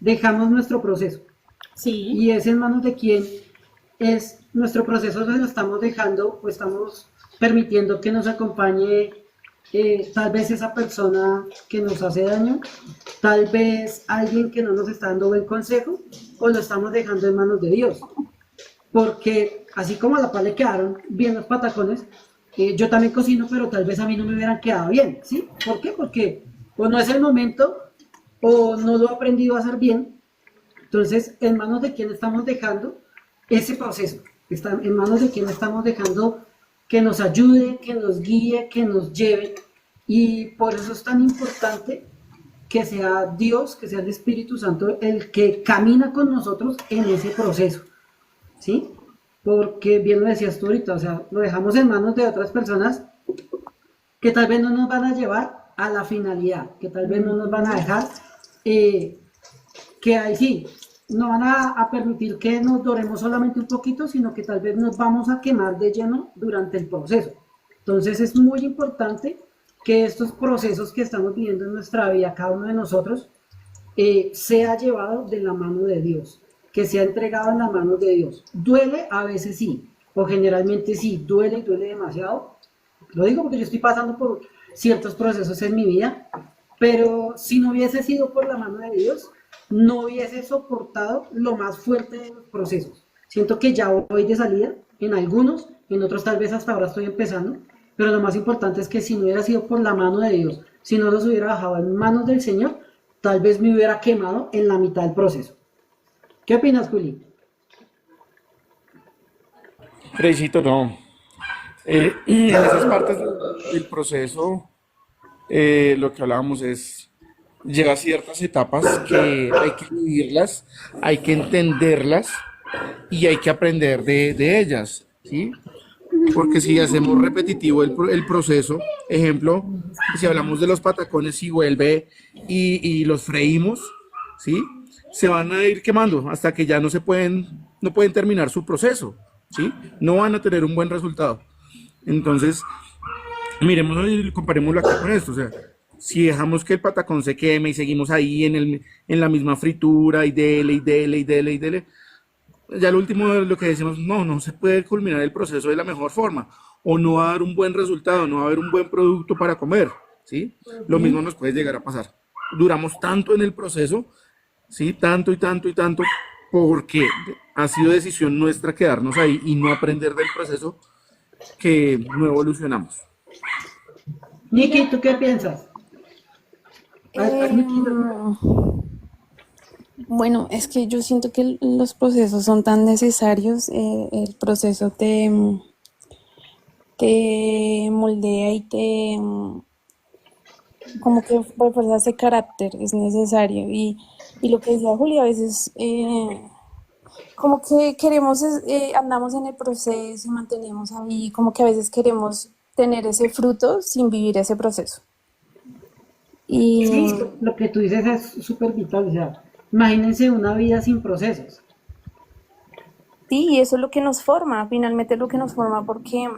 dejamos nuestro proceso? Sí. Y es en manos de quién es nuestro proceso, donde lo estamos dejando o estamos permitiendo que nos acompañe tal vez esa persona que nos hace daño, tal vez alguien que no nos está dando buen consejo, o lo estamos dejando en manos de Dios. Porque así como a la paz le quedaron bien los patacones, yo también cocino, pero tal vez a mí no me hubieran quedado bien, ¿sí? ¿Por qué? Porque o no es el momento, o no lo he aprendido a hacer bien. Entonces, en manos de quién estamos dejando ese proceso, está en manos de quién estamos dejando que nos ayude, que nos guíe, que nos lleve. Y por eso es tan importante que sea Dios, que sea el Espíritu Santo el que camina con nosotros en ese proceso, ¿sí? Porque bien lo decías tú ahorita, o sea, lo dejamos en manos de otras personas que tal vez no nos van a llevar a la finalidad, que tal vez no nos van a dejar, que ahí sí, no van a permitir que nos doremos solamente un poquito, sino que tal vez nos vamos a quemar de lleno durante el proceso. Entonces es muy importante que estos procesos que estamos viviendo en nuestra vida, cada uno de nosotros, sea llevado de la mano de Dios, que sea entregado en las manos de Dios. Duele a veces sí, o generalmente sí, duele y duele demasiado. Lo digo porque yo estoy pasando por ciertos procesos en mi vida, pero si no hubiese sido por la mano de Dios, no hubiese soportado lo más fuerte de los procesos. Siento que ya voy de salida, en algunos, en otros tal vez hasta ahora estoy empezando, pero lo más importante es que si no hubiera sido por la mano de Dios, si no los hubiera dejado en manos del Señor, tal vez me hubiera quemado en la mitad del proceso. ¿Qué opinas, Juli? Fredcito, no. En esas partes del proceso, lo que hablábamos es, llega a ciertas etapas que hay que vivirlas, hay que entenderlas y hay que aprender de ellas, ¿sí? Porque si hacemos repetitivo el proceso, ejemplo, si hablamos de los patacones y vuelve y los freímos, ¿sí? Se van a ir quemando hasta que ya no pueden terminar su proceso, ¿sí? No van a tener un buen resultado. Entonces, miremoslo y comparémoslo acá con esto, o sea, Si dejamos que el patacón se queme y seguimos ahí en la misma fritura y dele y dele y dele y dele, ya lo último es lo que decimos, no, no se puede culminar el proceso de la mejor forma, o no va a dar un buen resultado, no va a haber un buen producto para comer, ¿sí? Lo mismo nos puede llegar a pasar. Duramos tanto en el proceso, ¿sí? Tanto y tanto y tanto, porque ha sido decisión nuestra quedarnos ahí y no aprender del proceso que no evolucionamos. Nikki, ¿tú qué piensas? Nikki, Bueno, es que yo siento que los procesos son tan necesarios. El proceso te moldea y como que refuerza ese carácter, es necesario. Y lo que decía Julia, a veces como que queremos, andamos en el proceso y mantenemos ahí, como que a veces queremos tener ese fruto sin vivir ese proceso. Y sí, lo que tú dices es súper vital, o sea, imagínense una vida sin procesos. sí, y eso es lo que nos forma, finalmente es lo que nos forma, porque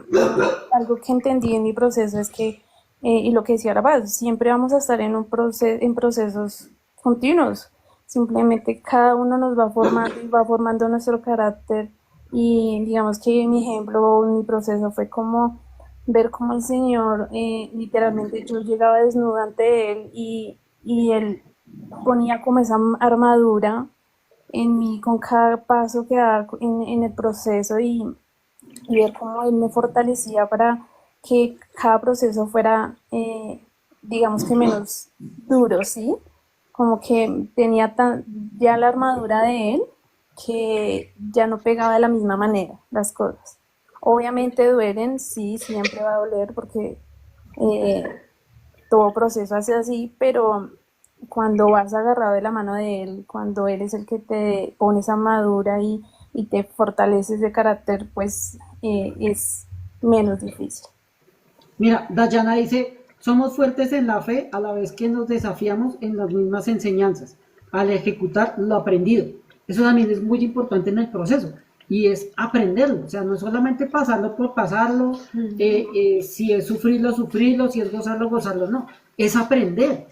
algo que entendí en mi proceso es que, y lo que decía la paz, siempre vamos a estar en en procesos continuos. Simplemente cada uno nos va formando y va formando nuestro carácter. Y digamos que mi ejemplo, mi proceso fue como ver cómo el Señor, literalmente yo llegaba desnuda ante Él y Él ponía como esa armadura en mí con cada paso que daba en el proceso y ver cómo Él me fortalecía para que cada proceso fuera, digamos que menos duro, ¿sí? Como que tenía ya la armadura de Él que ya no pegaba de la misma manera las cosas. Obviamente duelen, sí, siempre va a doler porque eh, todo proceso hace así, pero cuando vas agarrado de la mano de Él, cuando Él es el que te pone esa armadura y te fortalece ese carácter, pues es menos difícil. Mira, Dayana dice, somos fuertes en la fe a la vez que nos desafiamos en las mismas enseñanzas, al ejecutar lo aprendido. Eso también es muy importante en el proceso y es aprenderlo, o sea, no es solamente pasarlo por pasarlo, si es sufrirlo, sufrirlo, si es gozarlo, gozarlo, no, es aprender,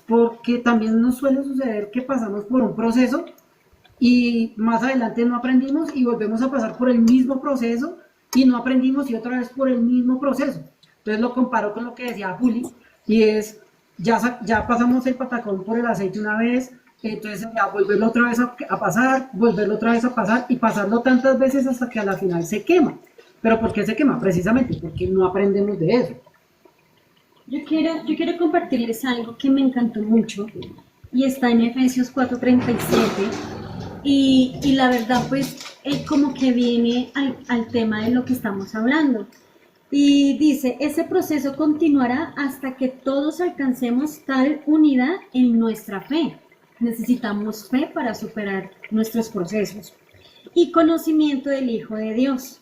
porque también nos suele suceder que pasamos por un proceso y más adelante no aprendimos y volvemos a pasar por el mismo proceso y no aprendimos y otra vez por el mismo proceso. Entonces lo comparo con lo que decía Juli y es, ya pasamos el patacón por el aceite una vez, entonces ya volverlo otra vez a pasar, volverlo otra vez a pasar y pasarlo tantas veces hasta que a la final se quema. ¿Pero por qué se quema? Precisamente porque no aprendemos de eso. Yo quiero compartirles algo que me encantó mucho y está en Efesios 4:37 y la verdad pues como que viene al tema de lo que estamos hablando. Y dice, ese proceso continuará hasta que todos alcancemos tal unidad en nuestra fe. Necesitamos fe para superar nuestros procesos. Y conocimiento del Hijo de Dios.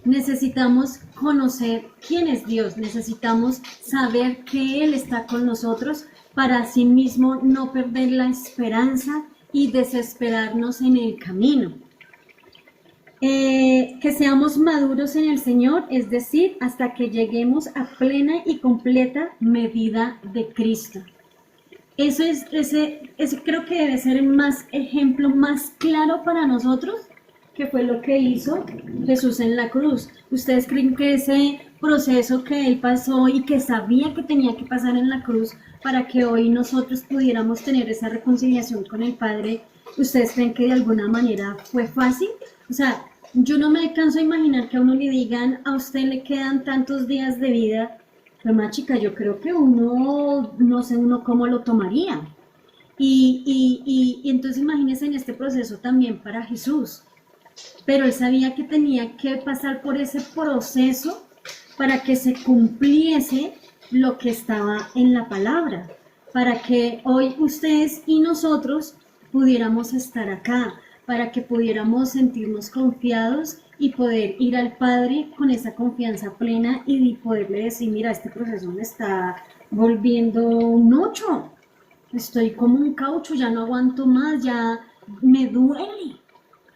Necesitamos conocer quién es Dios. Necesitamos saber que Él está con nosotros para así mismo no perder la esperanza y desesperarnos en el camino. Que seamos maduros en el Señor, es decir, hasta que lleguemos a plena y completa medida de Cristo. Eso ese creo que debe ser el ejemplo más claro para nosotros, que fue lo que hizo Jesús en la cruz. ¿Ustedes creen que ese proceso que Él pasó y que sabía que tenía que pasar en la cruz para que hoy nosotros pudiéramos tener esa reconciliación con el Padre, ustedes creen que de alguna manera fue fácil? O sea, yo no me canso de imaginar que a uno le digan, a usted le quedan tantos días de vida. Pues más chica, yo creo que uno, no sé uno cómo lo tomaría. Y entonces imagínense en este proceso también para Jesús. Pero Él sabía que tenía que pasar por ese proceso para que se cumpliese lo que estaba en la palabra. Para que hoy ustedes y nosotros pudiéramos estar acá, para que pudiéramos sentirnos confiados y poder ir al Padre con esa confianza plena y poderle decir, mira, este proceso me está volviendo un 8, estoy como un caucho, ya no aguanto más, ya me duele,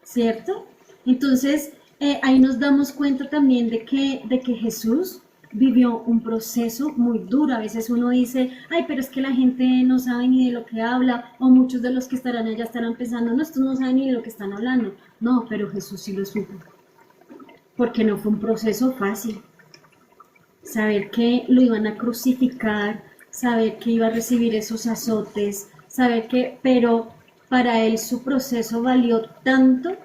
¿cierto? Entonces, ahí nos damos cuenta también de que Jesús vivió un proceso muy duro. A veces uno dice, ay, pero es que la gente no sabe ni de lo que habla, o muchos de los que estarán allá estarán pensando, no, estos no saben ni de lo que están hablando. No, pero Jesús sí lo supo, porque no fue un proceso fácil. Saber que lo iban a crucificar, saber que iba a recibir esos azotes, saber que, pero para él su proceso valió tanto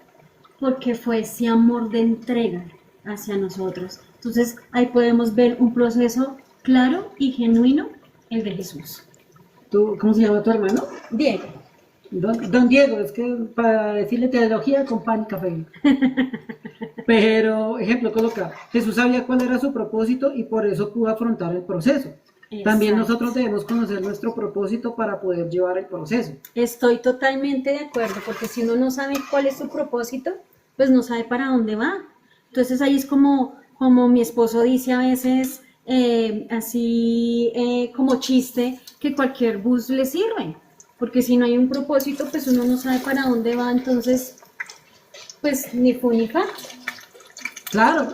porque fue ese amor de entrega hacia nosotros. Entonces ahí podemos ver un proceso claro y genuino, el de Jesús. ¿Cómo se llama tu hermano? Diego. Don Diego, es que para decirle teología con pan y café. Pero, ejemplo, coloca, Jesús sabía cuál era su propósito y por eso pudo afrontar el proceso. También Exacto. nosotros debemos conocer nuestro propósito para poder llevar el proceso. Estoy totalmente de acuerdo, porque si uno no sabe cuál es su propósito, pues no sabe para dónde va. Entonces ahí es como mi esposo dice a veces, como chiste, que cualquier bus le sirve, porque si no hay un propósito, pues uno no sabe para dónde va, entonces, pues ni fu ni fa. Claro,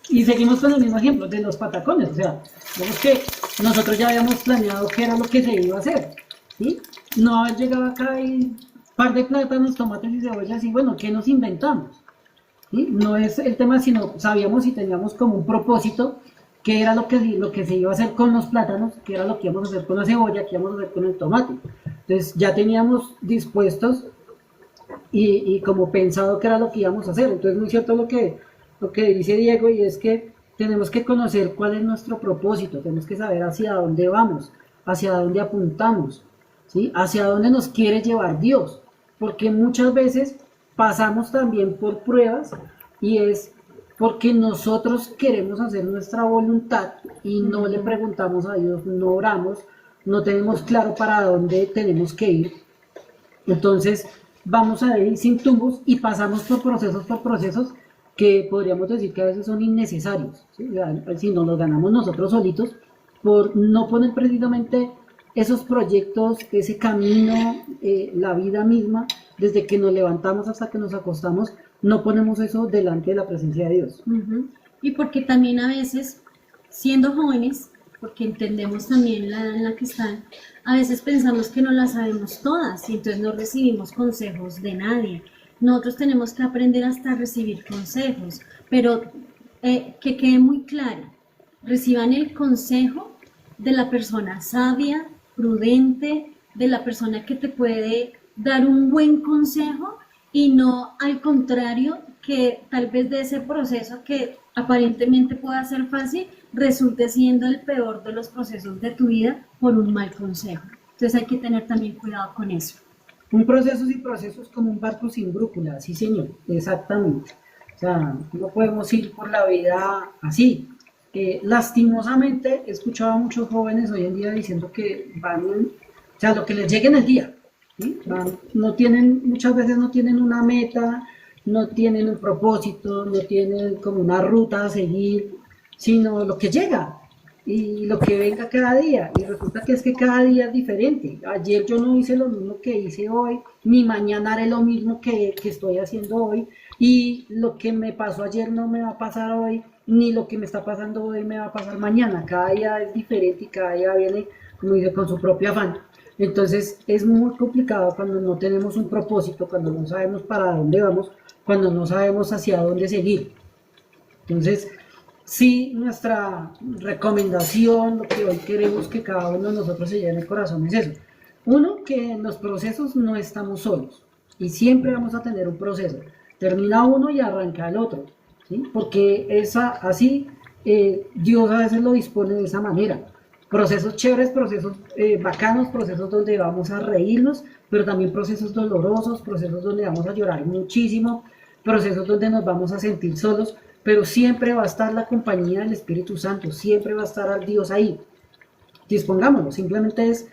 y seguimos con el mismo ejemplo de los patacones, o sea, vemos que nosotros ya habíamos planeado qué era lo que se iba a hacer, ¿sí? No haber llegado acá y un par de plátanos, tomates y cebollas y bueno, ¿qué nos inventamos? ¿Sí? No es el tema, sino sabíamos y teníamos como un propósito, qué era lo que se iba a hacer con los plátanos, qué era lo que íbamos a hacer con la cebolla, qué íbamos a hacer con el tomate. Entonces ya teníamos dispuestos y como pensado qué era lo que íbamos a hacer. Entonces muy cierto lo que dice Diego, y es que tenemos que conocer cuál es nuestro propósito, tenemos que saber hacia dónde vamos, hacia dónde apuntamos, ¿sí? Hacia dónde nos quiere llevar Dios, porque muchas veces pasamos también por pruebas y es porque nosotros queremos hacer nuestra voluntad y no le preguntamos a Dios, no oramos, no tenemos claro para dónde tenemos que ir. Entonces vamos a ir sin tumbos y pasamos por procesos que podríamos decir que a veces son innecesarios, ¿sí? O sea, si nos los ganamos nosotros solitos por no poner precisamente esos proyectos, ese camino, la vida misma, desde que nos levantamos hasta que nos acostamos, no ponemos eso delante de la presencia de Dios. Ujú. Y porque también a veces, siendo jóvenes, porque entendemos también la edad en la que están, a veces pensamos que no las sabemos todas y entonces no recibimos consejos de nadie. Nosotros tenemos que aprender hasta a recibir consejos, pero que quede muy claro, reciban el consejo de la persona sabia, prudente, de la persona que te puede dar un buen consejo y no al contrario, que tal vez de ese proceso que aparentemente pueda ser fácil, resulte siendo el peor de los procesos de tu vida por un mal consejo. Entonces hay que tener también cuidado con eso. Un proceso sin procesos como un barco sin brújula, sí señor, exactamente. O sea, no podemos ir por la vida así. Lastimosamente he escuchado a muchos jóvenes hoy en día diciendo que van, o sea, lo que les llegue en el día, ¿sí? No tienen, muchas veces no tienen una meta, no tienen un propósito, no tienen como una ruta a seguir, sino lo que llega y lo que venga cada día. Y resulta que es que cada día es diferente. Ayer yo no hice lo mismo que hice hoy, ni mañana haré lo mismo que estoy haciendo hoy, y lo que me pasó ayer no me va a pasar hoy, ni lo que me está pasando hoy me va a pasar mañana. Cada día es diferente y cada día viene, como dice, con su propio afán. Entonces es muy complicado cuando no tenemos un propósito, cuando no sabemos para dónde vamos, cuando no sabemos hacia dónde seguir. Entonces, sí, nuestra recomendación, lo que hoy queremos que cada uno de nosotros se lleve en el corazón es eso. Uno, que en los procesos no estamos solos y siempre vamos a tener un proceso. Termina uno y arranca el otro, ¿sí? Porque así Dios a veces lo dispone de esa manera. Procesos chéveres, procesos bacanos, procesos donde vamos a reírnos, pero también procesos dolorosos, procesos donde vamos a llorar muchísimo, procesos donde nos vamos a sentir solos, pero siempre va a estar la compañía del Espíritu Santo, siempre va a estar Dios ahí. Dispongámonos, simplemente es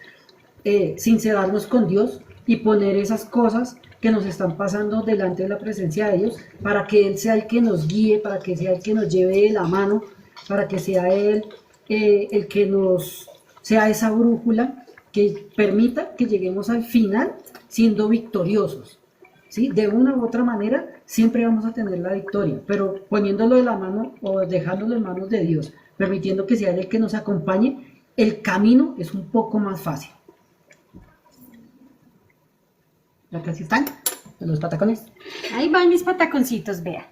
sincerarnos con Dios y poner esas cosas que nos están pasando delante de la presencia de Dios, para que Él sea el que nos guíe, para que sea el que nos lleve de la mano, para que sea Él el que nos sea esa brújula que permita que lleguemos al final siendo victoriosos, ¿sí? De una u otra manera siempre vamos a tener la victoria, pero poniéndolo de la mano o dejándolo en manos de Dios, permitiendo que sea Él el que nos acompañe, el camino es un poco más fácil. ¿Ya casi están? Los patacones. Ahí van mis pataconcitos, vea.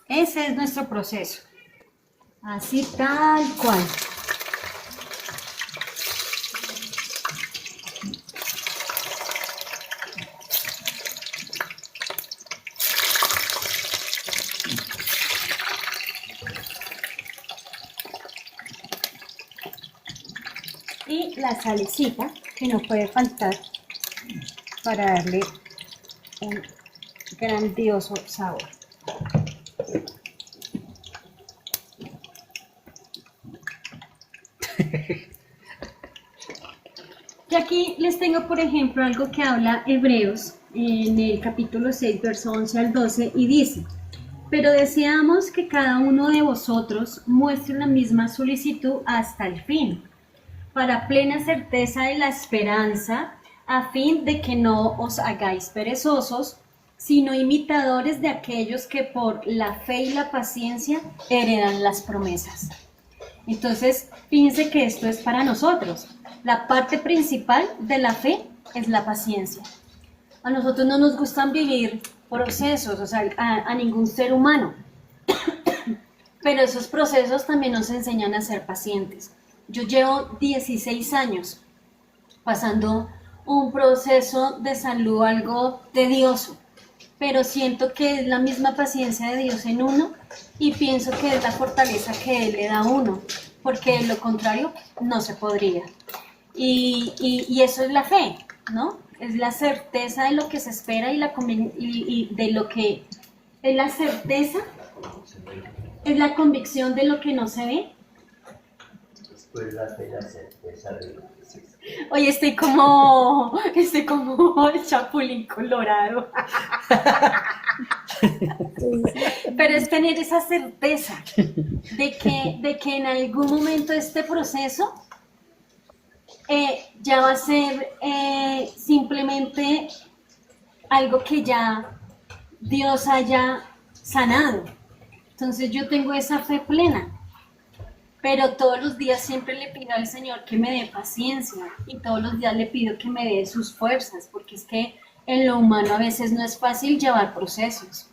Ese es nuestro proceso. Así tal cual. Y la salecita, que no puede faltar para darle un grandioso sabor. Y aquí les tengo, por ejemplo, algo que habla Hebreos en el capítulo 6, verso 11 al 12, y dice: pero deseamos que cada uno de vosotros muestre la misma solicitud hasta el fin, para plena certeza de la esperanza, a fin de que no os hagáis perezosos, sino imitadores de aquellos que por la fe y la paciencia heredan las promesas. Entonces, fíjense que esto es para nosotros. La parte principal de la fe es la paciencia. A nosotros no nos gustan vivir procesos, o sea, a ningún ser humano. Pero esos procesos también nos enseñan a ser pacientes. Yo llevo 16 años pasando un proceso de salud algo tedioso, pero siento que es la misma paciencia de Dios en uno y pienso que es la fortaleza que Él le da a uno, porque de lo contrario no se podría. Y eso es la fe, ¿no? Es la certeza de lo que se espera y de lo que es la certeza, es la convicción de lo que no se ve. Después la fe, la certeza de lo que se espera. Oye, estoy como el Chapulín Colorado. Pero es tener esa certeza de que en algún momento este proceso ya va a ser simplemente algo que ya Dios haya sanado. Entonces yo tengo esa fe plena. Pero todos los días siempre le pido al Señor que me dé paciencia y todos los días le pido que me dé sus fuerzas, porque es que en lo humano a veces no es fácil llevar procesos.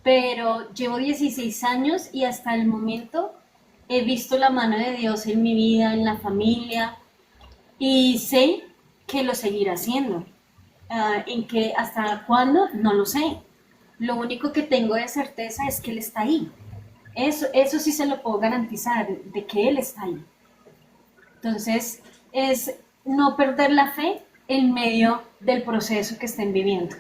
Pero llevo 16 años y hasta el momento he visto la mano de Dios en mi vida, en la familia, y sé que lo seguirá haciendo. En que hasta cuándo, no lo sé. Lo único que tengo de certeza es que Él está ahí. Eso sí se lo puedo garantizar, de que Él está ahí. Entonces, es no perder la fe en medio del proceso que estén viviendo.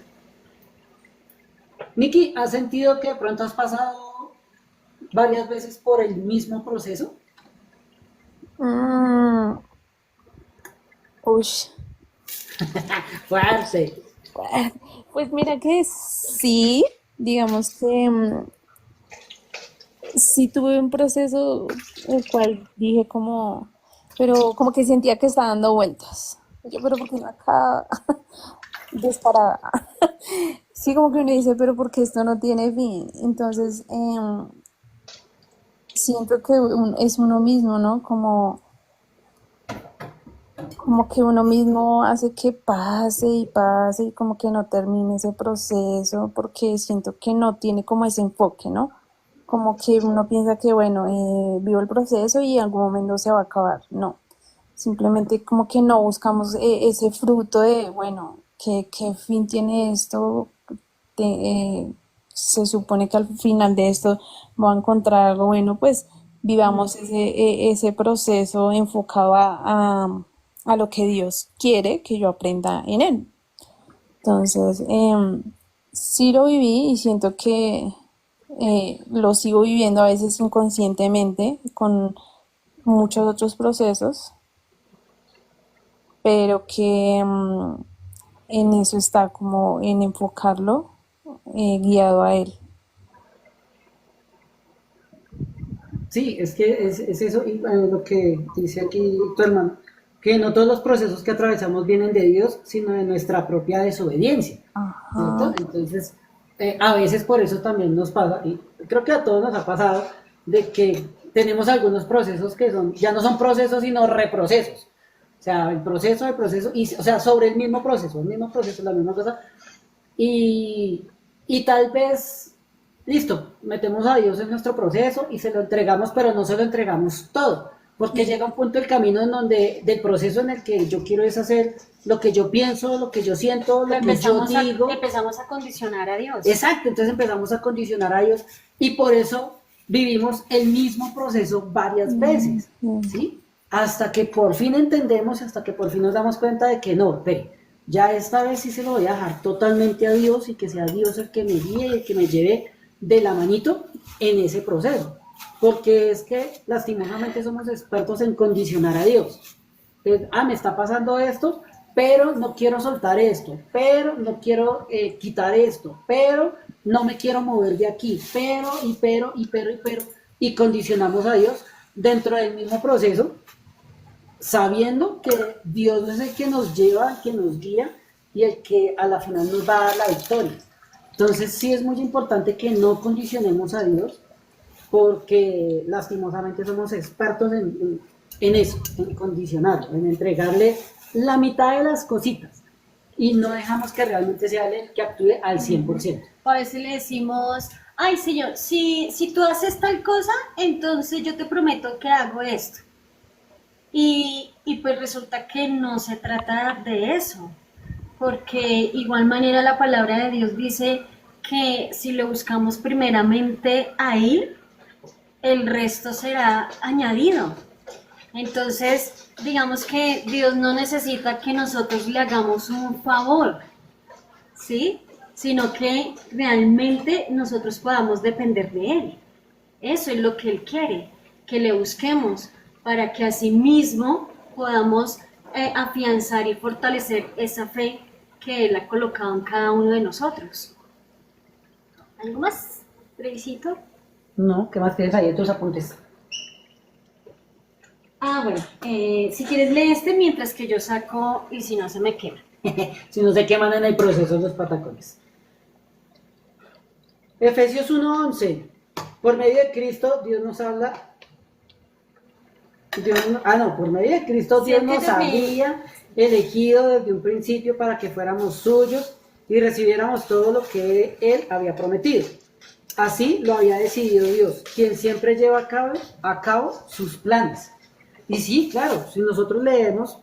Miki, ¿has sentido que de pronto has pasado varias veces por el mismo proceso? Ush. Fuerte. Pues mira que sí, digamos que sí tuve un proceso el cual dije como, pero como que sentía que estaba dando vueltas. Yo, pero ¿por qué no acá? Disparada. Sí, como que uno dice, pero ¿por qué esto no tiene fin? Entonces, siento que es uno mismo, ¿no? Como que uno mismo hace que pase y pase y como que no termine ese proceso porque siento que no tiene como ese enfoque, ¿no? Como que uno piensa que, bueno, vivo el proceso y en algún momento se va a acabar. No, simplemente como que no buscamos ese fruto de, bueno, ¿qué fin tiene esto? Se supone que al final de esto voy a encontrar algo bueno, pues vivamos ese proceso enfocado a lo que Dios quiere que yo aprenda en Él. Entonces, sí lo viví y siento que lo sigo viviendo a veces inconscientemente con muchos otros procesos, pero que en eso está como en enfocarlo guiado a Él. Sí, es que es eso y, lo que dice aquí tu hermano, que no todos los procesos que atravesamos vienen de Dios, sino de nuestra propia desobediencia. Ajá. ¿cierto? Entonces, a veces por eso también nos pasa, y creo que a todos nos ha pasado, de que tenemos algunos procesos que son, ya no son procesos, sino reprocesos. O sea, el proceso, y, o sea, sobre el mismo proceso, la misma cosa. Y tal vez, listo, metemos a Dios en nuestro proceso y se lo entregamos, pero no se lo entregamos todo. Porque llega un punto del camino en donde, del proceso en el que yo quiero es hacer lo que yo pienso, lo que yo siento, lo que yo digo. Empezamos a condicionar a Dios. Exacto, entonces empezamos a condicionar a Dios y por eso vivimos el mismo proceso varias veces, ¿sí? Hasta que por fin entendemos, hasta que por fin nos damos cuenta de que no, ya esta vez sí se lo voy a dejar totalmente a Dios y que sea Dios el que me guíe y el que me lleve de la manito en ese proceso. Porque es que lastimosamente somos expertos en condicionar a Dios. Entonces, me está pasando esto, pero no quiero soltar esto, pero no quiero quitar esto, pero no me quiero mover de aquí, pero, y condicionamos a Dios dentro del mismo proceso, sabiendo que Dios es el que nos lleva, el que nos guía y el que a la final nos va a dar la victoria. Entonces sí es muy importante que no condicionemos a Dios, porque lastimosamente somos expertos en eso, en condicionarlo, en entregarle la mitad de las cositas y no dejamos que realmente sea él el que actúe al 100%. A veces le decimos, ay Señor, si tú haces tal cosa, entonces yo te prometo que hago esto. Y pues resulta que no se trata de eso, porque igual manera la palabra de Dios dice que si le buscamos primeramente a Él, el resto será añadido. Entonces, digamos que Dios no necesita que nosotros le hagamos un favor, ¿sí? Sino que realmente nosotros podamos depender de Él. Eso es lo que Él quiere, que le busquemos para que así mismo podamos afianzar y fortalecer esa fe que Él ha colocado en cada uno de nosotros. ¿Algo más, Trevisito? No, ¿qué más tienes ahí en tus apuntes? Bueno, si quieres lee este mientras que yo saco y si no se me quema. Si no se queman en el proceso los patacones. Efesios 1:11. Por medio de Cristo Dios nos habla. Por medio de Cristo Dios nos había elegido desde un principio para que fuéramos suyos y recibiéramos todo lo que Él había prometido. Así lo había decidido Dios, quien siempre lleva a cabo sus planes. Y sí, claro, si nosotros leemos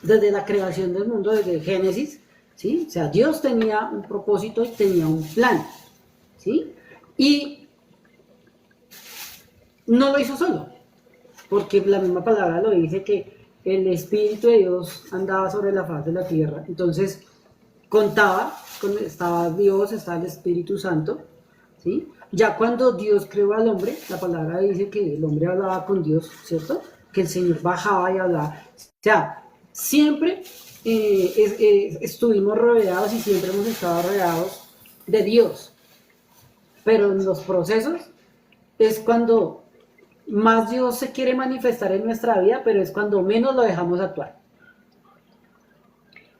desde la creación del mundo, desde Génesis, ¿sí? O sea, Dios tenía un propósito y tenía un plan, ¿sí? Y no lo hizo solo, porque la misma palabra lo dice que el Espíritu de Dios andaba sobre la faz de la tierra. Entonces, estaba Dios, estaba el Espíritu Santo, ¿sí? Ya cuando Dios creó al hombre, la palabra dice que el hombre hablaba con Dios, ¿cierto? Que el Señor bajaba y hablaba. O sea, siempre estuvimos rodeados y siempre hemos estado rodeados de Dios. Pero en los procesos es cuando más Dios se quiere manifestar en nuestra vida, pero es cuando menos lo dejamos actuar.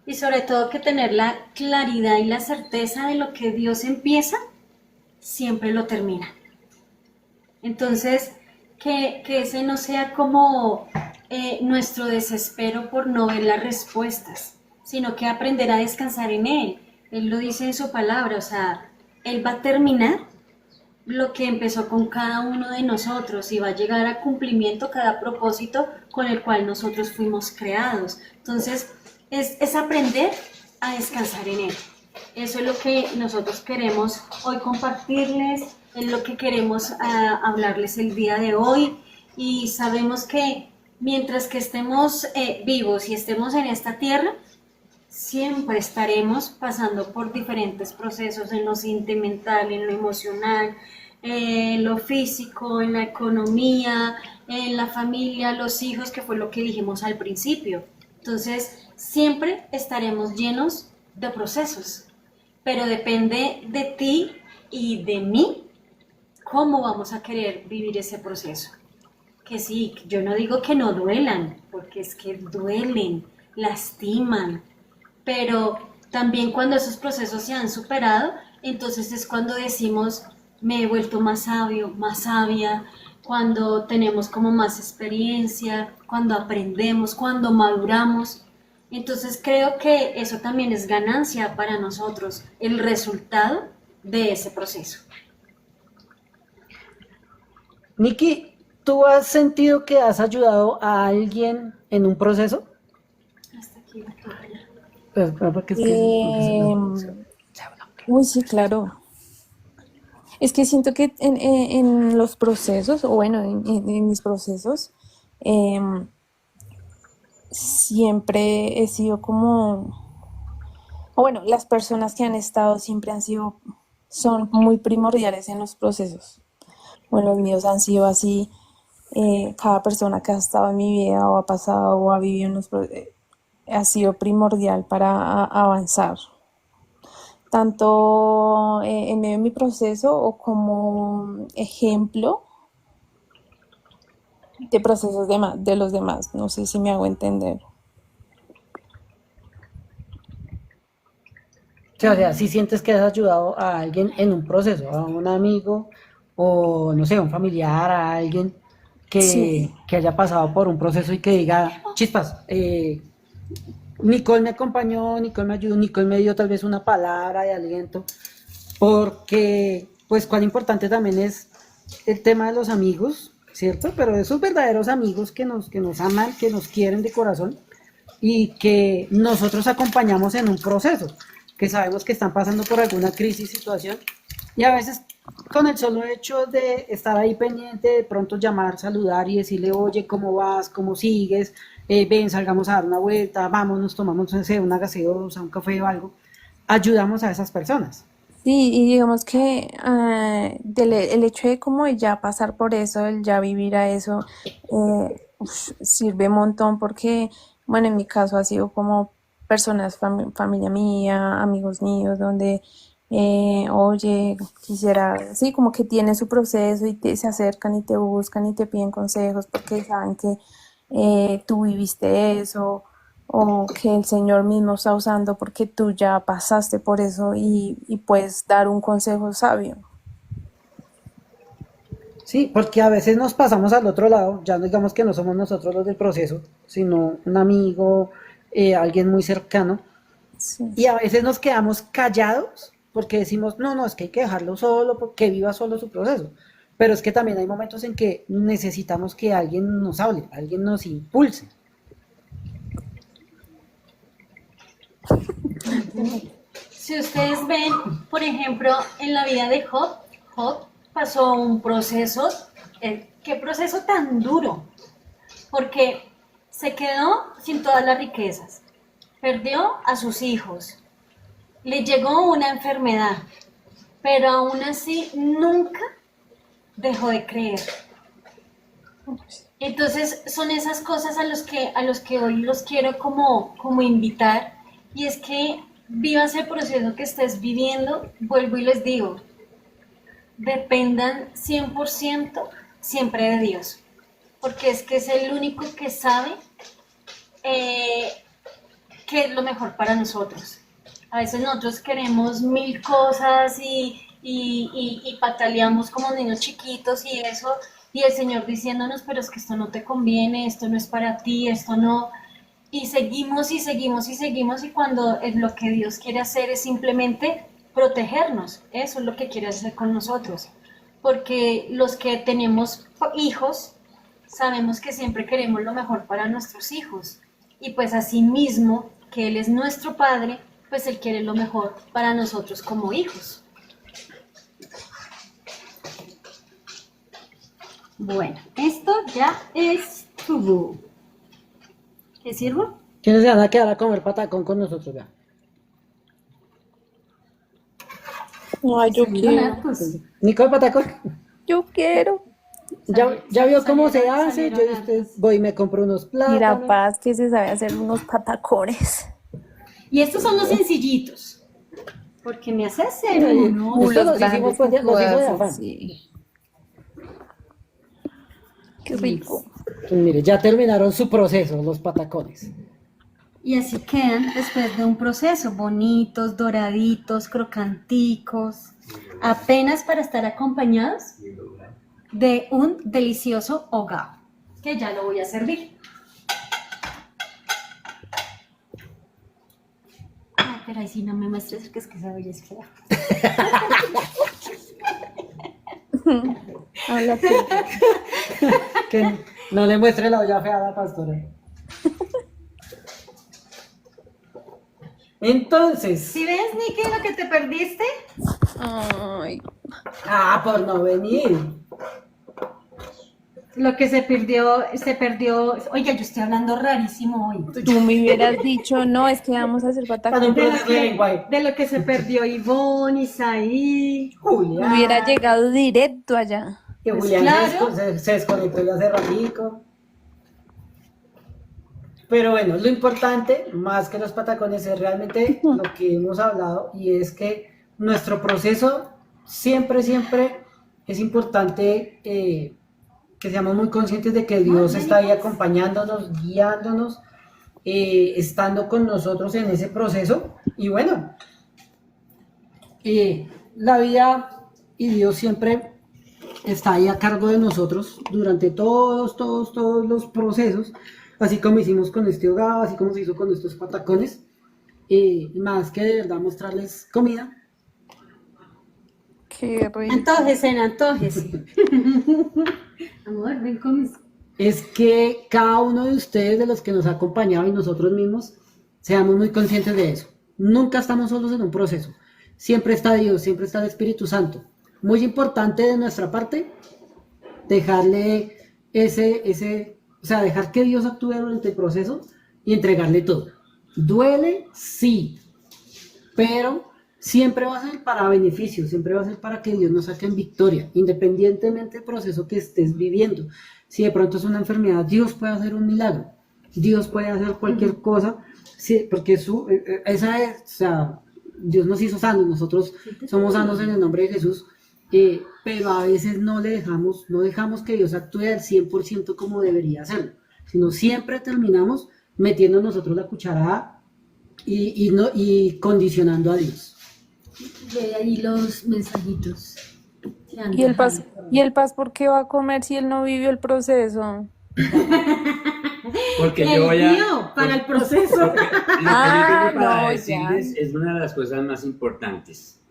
Y sobre todo que tener la claridad y la certeza de lo que Dios empieza, siempre lo termina. Entonces, que ese no sea como nuestro desespero por no ver las respuestas, sino que aprender a descansar en Él. Él lo dice en su palabra, o sea, Él va a terminar lo que empezó con cada uno de nosotros y va a llegar a cumplimiento cada propósito con el cual nosotros fuimos creados. Entonces, es aprender a descansar en Él. Eso es lo que nosotros queremos hoy compartirles, es lo que queremos hablarles el día de hoy, y sabemos que mientras que estemos vivos y estemos en esta tierra, siempre estaremos pasando por diferentes procesos en lo sentimental, en lo emocional, en lo físico, en la economía, en la familia, los hijos, que fue lo que dijimos al principio. Entonces, siempre estaremos llenos de procesos, pero depende de ti y de mí cómo vamos a querer vivir ese proceso. Que sí, yo no digo que no duelan, porque es que duelen, lastiman, pero También cuando esos procesos se han superado, entonces es cuando decimos, me he vuelto más sabio, más sabia, cuando tenemos como más experiencia, cuando aprendemos, cuando maduramos. Entonces creo que eso también es ganancia para nosotros, el resultado de ese proceso. Nikki, ¿tú has sentido que has ayudado a alguien en un proceso? Hasta aquí la toalla. Porque es que Em, Uy, sí, claro. Es que siento que en los procesos, o bueno, en mis procesos, em, siempre he sido como, o bueno, las personas que han estado siempre han sido, son muy primordiales en los procesos. Bueno, los míos han sido así, cada persona que ha estado en mi vida o ha pasado o ha vivido en ha sido primordial para avanzar, tanto en medio de mi proceso o como ejemplo de procesos de los demás. No sé si me hago entender. o sea, si sientes que has ayudado a alguien en un proceso, a un amigo o no sé, a un familiar, a alguien Sí, que haya pasado por un proceso y que diga, chispas, Nicole me acompañó, Nicole me ayudó, Nicole me dio tal vez una palabra de aliento, porque pues cuán importante también es el tema de los amigos, ¿cierto? Pero esos verdaderos amigos que nos aman, que nos quieren de corazón y que nosotros acompañamos en un proceso, que sabemos que están pasando por alguna crisis, situación, y a veces con el solo hecho de estar ahí pendiente, de pronto llamar, saludar y decirle, oye, ¿cómo vas? ¿Cómo sigues? Ven, salgamos a dar una vuelta, vamos, nos tomamos, no sé, una gaseosa, un café o algo, ayudamos a esas personas. sí, y digamos que el hecho de como ya pasar por eso, el ya vivir a eso, sirve un montón porque, bueno, en mi caso ha sido como personas, familia mía, amigos míos, donde, oye, quisiera, sí, como que tienen su proceso y se acercan y te buscan y te piden consejos porque saben que tú viviste eso o que el Señor mismo está usando porque tú ya pasaste por eso y puedes dar un consejo sabio. Sí, porque a veces nos pasamos al otro lado, ya no digamos que no somos nosotros los del proceso, sino un amigo, alguien muy cercano, Sí. y a veces nos quedamos callados porque decimos, no, no, es que hay que dejarlo solo, porque viva solo su proceso. Pero es que también hay momentos en que necesitamos que alguien nos hable, alguien nos impulse. Si ustedes ven, por ejemplo, en la vida de Job, Job pasó un proceso, qué proceso tan duro, porque se quedó sin todas las riquezas, perdió a sus hijos, le llegó una enfermedad, pero aún así nunca dejó de creer. Entonces son esas cosas a los que hoy los quiero como invitar, y es que vivas el proceso que estés viviendo, vuelvo y les digo, dependan 100% siempre de Dios, porque es que es el único que sabe eh, qué es lo mejor para nosotros. A veces nosotros queremos mil cosas y pataleamos como niños chiquitos y eso, y el Señor diciéndonos, pero es que esto no te conviene, esto no es para ti, esto no, y seguimos y seguimos y seguimos, y cuando lo que Dios quiere hacer es simplemente protegernos, eso es lo que quiere hacer con nosotros, porque los que tenemos hijos sabemos que siempre queremos lo mejor para nuestros hijos, y pues así mismo que Él es nuestro Padre, pues Él quiere lo mejor para nosotros como hijos. Bueno, esto ya es todo. ¿Qué sirvo? ¿Quiénes se van a quedar a comer patacón con nosotros? Ya? Ay, yo Saliendo quiero. hartos. Nicole Patacón, Yo quiero. ya vio cómo se Salieron hace, yo hartos. voy y me compro unos Mira, plátanos. Paz, que se sabe hacer unos patacones. Y estos son los sencillitos, porque me hace hacer uno. Esto Los los hicimos, grandes pues, que tú los hijos de haces, afán. sí. Qué Listo. rico. Pues mire, ya terminaron su proceso, los patacones. Y así quedan después de un proceso, bonitos, doraditos, crocanticos, apenas para estar acompañados de un delicioso hogao, que ya lo voy a servir. Ah, pero ahí sí no me muestres que es que esa bella es fea. Habla tú. Que no le muestre la olla fea a la pastora. Entonces, ¿Sí ves, Niki, lo que te perdiste? Ay, por no venir. Lo que se perdió. Oiga, yo estoy hablando rarísimo hoy. tú me hubieras dicho, no, es que vamos a hacer Para un patacones. proceso de lenguaje. De lo que se perdió Ivonne, Isaí. Julián. Hubiera llegado directo allá. Que Pues Julián claro. se desconectó ya hace ratico. Pero bueno, lo importante, más que los patacones, es realmente lo que hemos hablado, y es que nuestro proceso siempre es importante que seamos muy conscientes de que Dios está ahí acompañándonos, guiándonos, estando con nosotros en ese proceso. Y bueno, la vida y Dios siempre está ahí a cargo de nosotros durante todos los procesos, así como hicimos con este hogao, así como se hizo con estos patacones, más que de verdad mostrarles comida. Qué rico. Antójese. Amor, ven con mis... Es que cada uno de ustedes, de los que nos ha acompañado y nosotros mismos, seamos muy conscientes de eso. Nunca estamos solos en un proceso. Siempre está Dios, siempre está el Espíritu Santo. Muy importante de nuestra parte, dejarle dejar que Dios actúe durante el proceso y entregarle todo. Duele, sí, pero siempre va a ser para beneficio, siempre va a ser para que Dios nos saque en victoria, independientemente del proceso que estés viviendo. Si de pronto es una enfermedad, Dios puede hacer un milagro, Dios puede hacer cualquier cosa, sí, porque Dios nos hizo sanos, nosotros somos sanos en el nombre de Jesús, pero a veces no dejamos que Dios actúe al 100% como debería hacerlo, sino siempre terminamos metiendo nosotros la cucharada y condicionando a Dios. Ve ahí los mensajitos. ¿Y el paz por qué va a comer si él no vivió el proceso? Porque El yo voy a... mío, para el proceso. Lo que yo tengo Ah, para no, decirles es una de las cosas más importantes.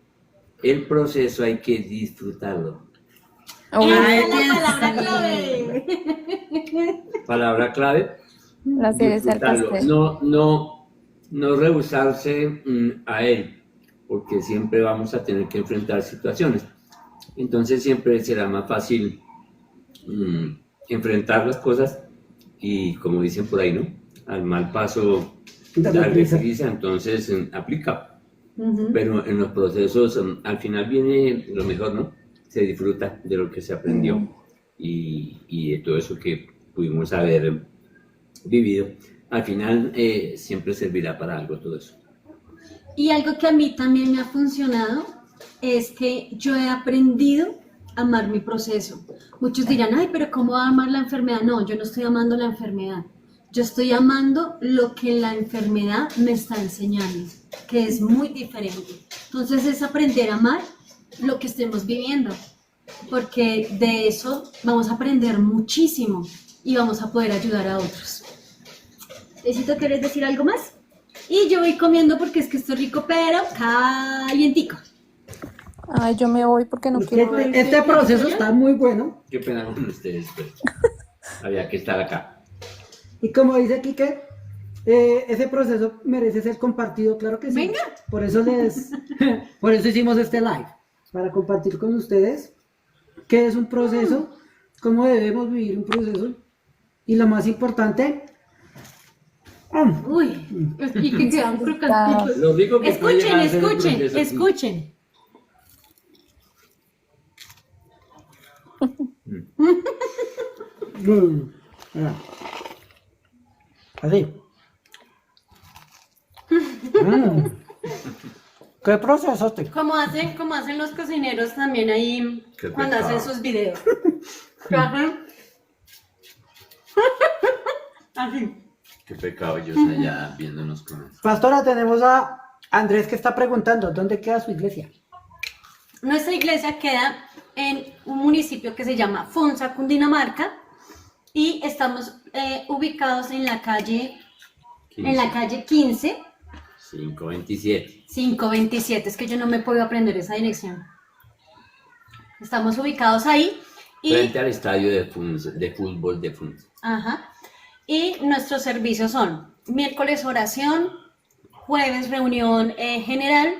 El proceso hay que disfrutarlo. Esa es la palabra clave. Palabra clave, La cereza del disfrutarlo. pastel. No rehusarse a él, porque siempre vamos a tener que enfrentar situaciones. Entonces siempre será más fácil enfrentar las cosas y, como dicen por ahí, ¿no? Al mal paso darle prisa, entonces aplica. Pero en los procesos al final viene lo mejor, ¿no? Se disfruta de lo que se aprendió y de todo eso que pudimos haber vivido. Al final siempre servirá para algo todo eso. Y algo que a mí también me ha funcionado es que yo he aprendido a amar mi proceso. Muchos dirán, ay, pero ¿cómo va a amar la enfermedad? No, yo no estoy amando la enfermedad. Yo estoy amando lo que la enfermedad me está enseñando, que es muy diferente. Entonces es aprender a amar lo que estemos viviendo, porque de eso vamos a aprender muchísimo y vamos a poder ayudar a otros. Necesito, ¿querés decir algo más? Y yo voy comiendo porque es que estoy rico, pero calientico. Ay, yo me voy porque no quiero ver. Este proceso está muy bueno. Qué pena con ustedes, pero había que estar acá. Y como dice Quique, ese proceso merece ser compartido, claro que sí. Venga. Por eso hicimos este live, para compartir con ustedes qué es un proceso, cómo debemos vivir un proceso, y lo más importante, Uy, y que quedan crocantitos. Lo rico que puede Escuchen, llegar a ser el escuchen, proceso. escuchen. mira, así. ¿Qué proceso este? Como hacen los cocineros también ahí Qué cuando pecado. hacen sus videos. Ajá. Así. Qué pecado ellos allá viéndonos con eso. Pastora, tenemos a Andrés que está preguntando, ¿dónde queda su iglesia? Nuestra iglesia queda en un municipio que se llama Funza, Cundinamarca, y estamos ubicados en la calle 15, 527. 527. Es que yo no me puedo aprender esa dirección. Estamos ubicados ahí y, Frente al estadio de fútbol de Funza. ajá, y nuestros servicios son miércoles oración, jueves reunión general,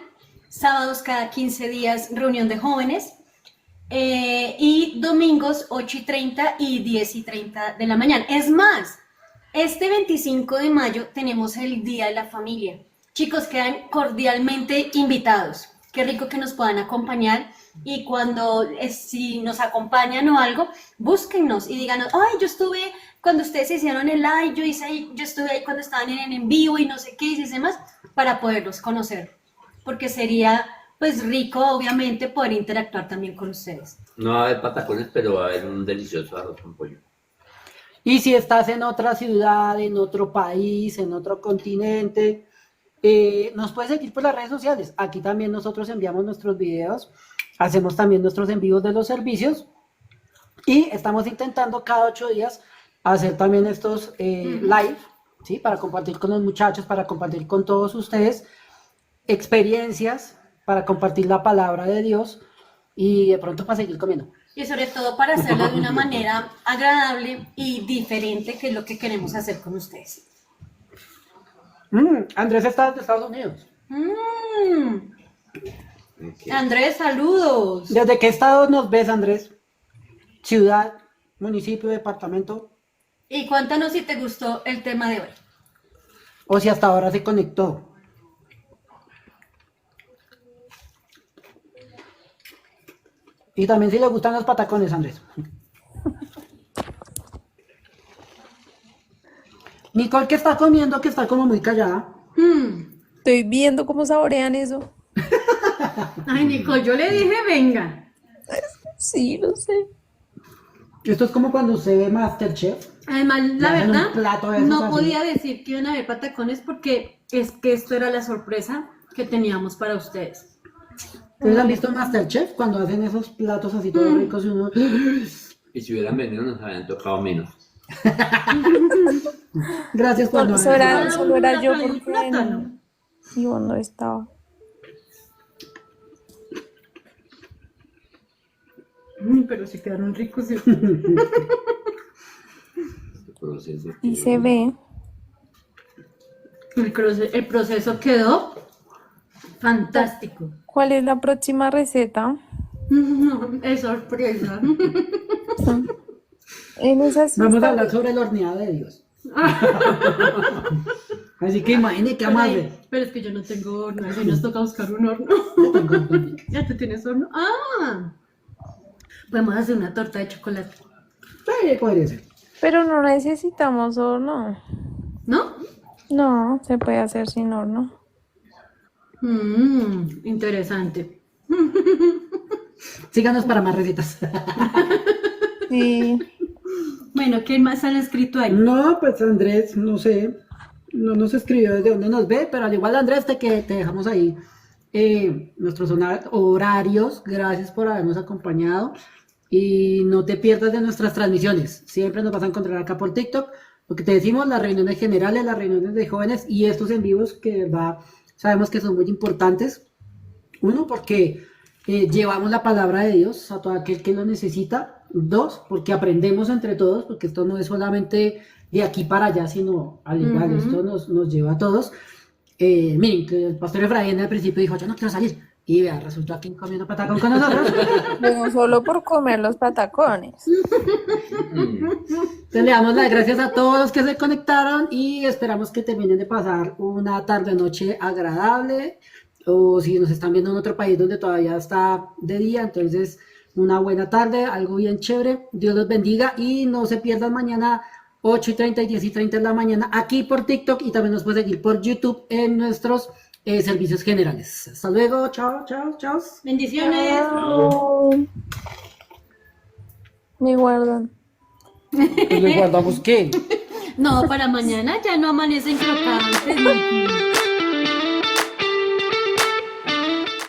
sábados cada 15 días reunión de jóvenes, y domingos 8:30 y 10:30 de la mañana. Es más, este 25 de mayo tenemos el Día de la Familia. Chicos, quedan cordialmente invitados. Qué rico que nos puedan acompañar, y cuando, si nos acompañan o algo, búsquennos y díganos, ay, yo estuve cuando ustedes hicieron el live, yo estuve ahí cuando estaban en vivo y no sé qué y demás, para poderlos conocer. Porque sería, pues, rico, obviamente, poder interactuar también con ustedes. No va a haber patacones, pero va a haber un delicioso arroz con pollo. Y si estás en otra ciudad, en otro país, en otro continente, nos puedes seguir por las redes sociales. Aquí también nosotros enviamos nuestros videos, hacemos también nuestros envíos de los servicios y estamos intentando cada 8 días hacer también estos live, ¿sí? Para compartir con los muchachos, para compartir con todos ustedes experiencias, para compartir la palabra de Dios y de pronto para seguir comiendo. Y sobre todo para hacerlo de una manera agradable y diferente, que es lo que queremos hacer con ustedes. Andrés está de Estados Unidos. Okay. Andrés, saludos. ¿Desde qué estado nos ves, Andrés? Ciudad, municipio, departamento. Y cuéntanos si te gustó el tema de hoy. O si hasta ahora se conectó. Y también si le gustan los patacones, Andrés. Nicole, ¿qué está comiendo? Que está como muy callada. Estoy viendo cómo saborean eso. Ay, Nicole, yo le dije, venga. Sí, lo sé. Esto es como cuando usted ve MasterChef. Además, Le la hacen un verdad, plato de esos no así. podía decir que iban a haber patacones porque es que esto era la sorpresa que teníamos para ustedes. ¿Ustedes han visto MasterChef? Cuando hacen esos platos así todos ricos y uno... Y si hubieran venido nos habrían tocado menos. Gracias por no Solo haber- era, solo era yo Trae un porque plátano. Ivonne no estaba. Pero sí quedaron ricos. ¿Sí? Este proceso Y se ve. El proceso quedó fantástico. ¿Cuál es la próxima receta? Es sorpresa. En esas Vamos a está- hablar sobre el horneado de Dios. Así que imagine qué vamos a hacer. Pero es que yo no tengo horno, así nos toca buscar un horno. Yo tengo un horno. ¿Ya tú tienes horno? ¡Ah! Podemos hacer una torta de chocolate, Sí, podría ser. Pero no necesitamos horno. ¿no? No, se puede hacer sin horno. Interesante. Síganos para más recetas. Sí. Bueno, ¿qué más han escrito ahí? No, pues Andrés, no sé, no nos escribió desde dónde nos ve, pero al igual Andrés, te dejamos ahí nuestros horarios. Gracias por habernos acompañado y no te pierdas de nuestras transmisiones. Siempre nos vas a encontrar acá por TikTok. Lo que te decimos, las reuniones generales, las reuniones de jóvenes y estos en vivos que de verdad sabemos que son muy importantes. Uno, porque llevamos la palabra de Dios a todo aquel que lo necesita. Dos, porque aprendemos entre todos, porque esto no es solamente de aquí para allá, sino al igual, esto nos lleva a todos. Miren, que el pastor Efraín al principio dijo, yo no quiero salir. Y vea, resultó aquí comiendo patacón con nosotros. Pero solo por comer los patacones. Entonces le damos las gracias a todos los que se conectaron y esperamos que terminen de pasar una tarde-noche agradable. O si nos están viendo en otro país donde todavía está de día, entonces una buena tarde, algo bien chévere. Dios los bendiga y no se pierdan mañana 8:30 y 10:30 de la mañana aquí por TikTok y también nos pueden seguir por YouTube en nuestros servicios generales. Hasta luego, chao, chao, chao. Bendiciones. Chao. Me guardan. Y le guardamos qué. No, para mañana ya no amanecen crocantes, Miki.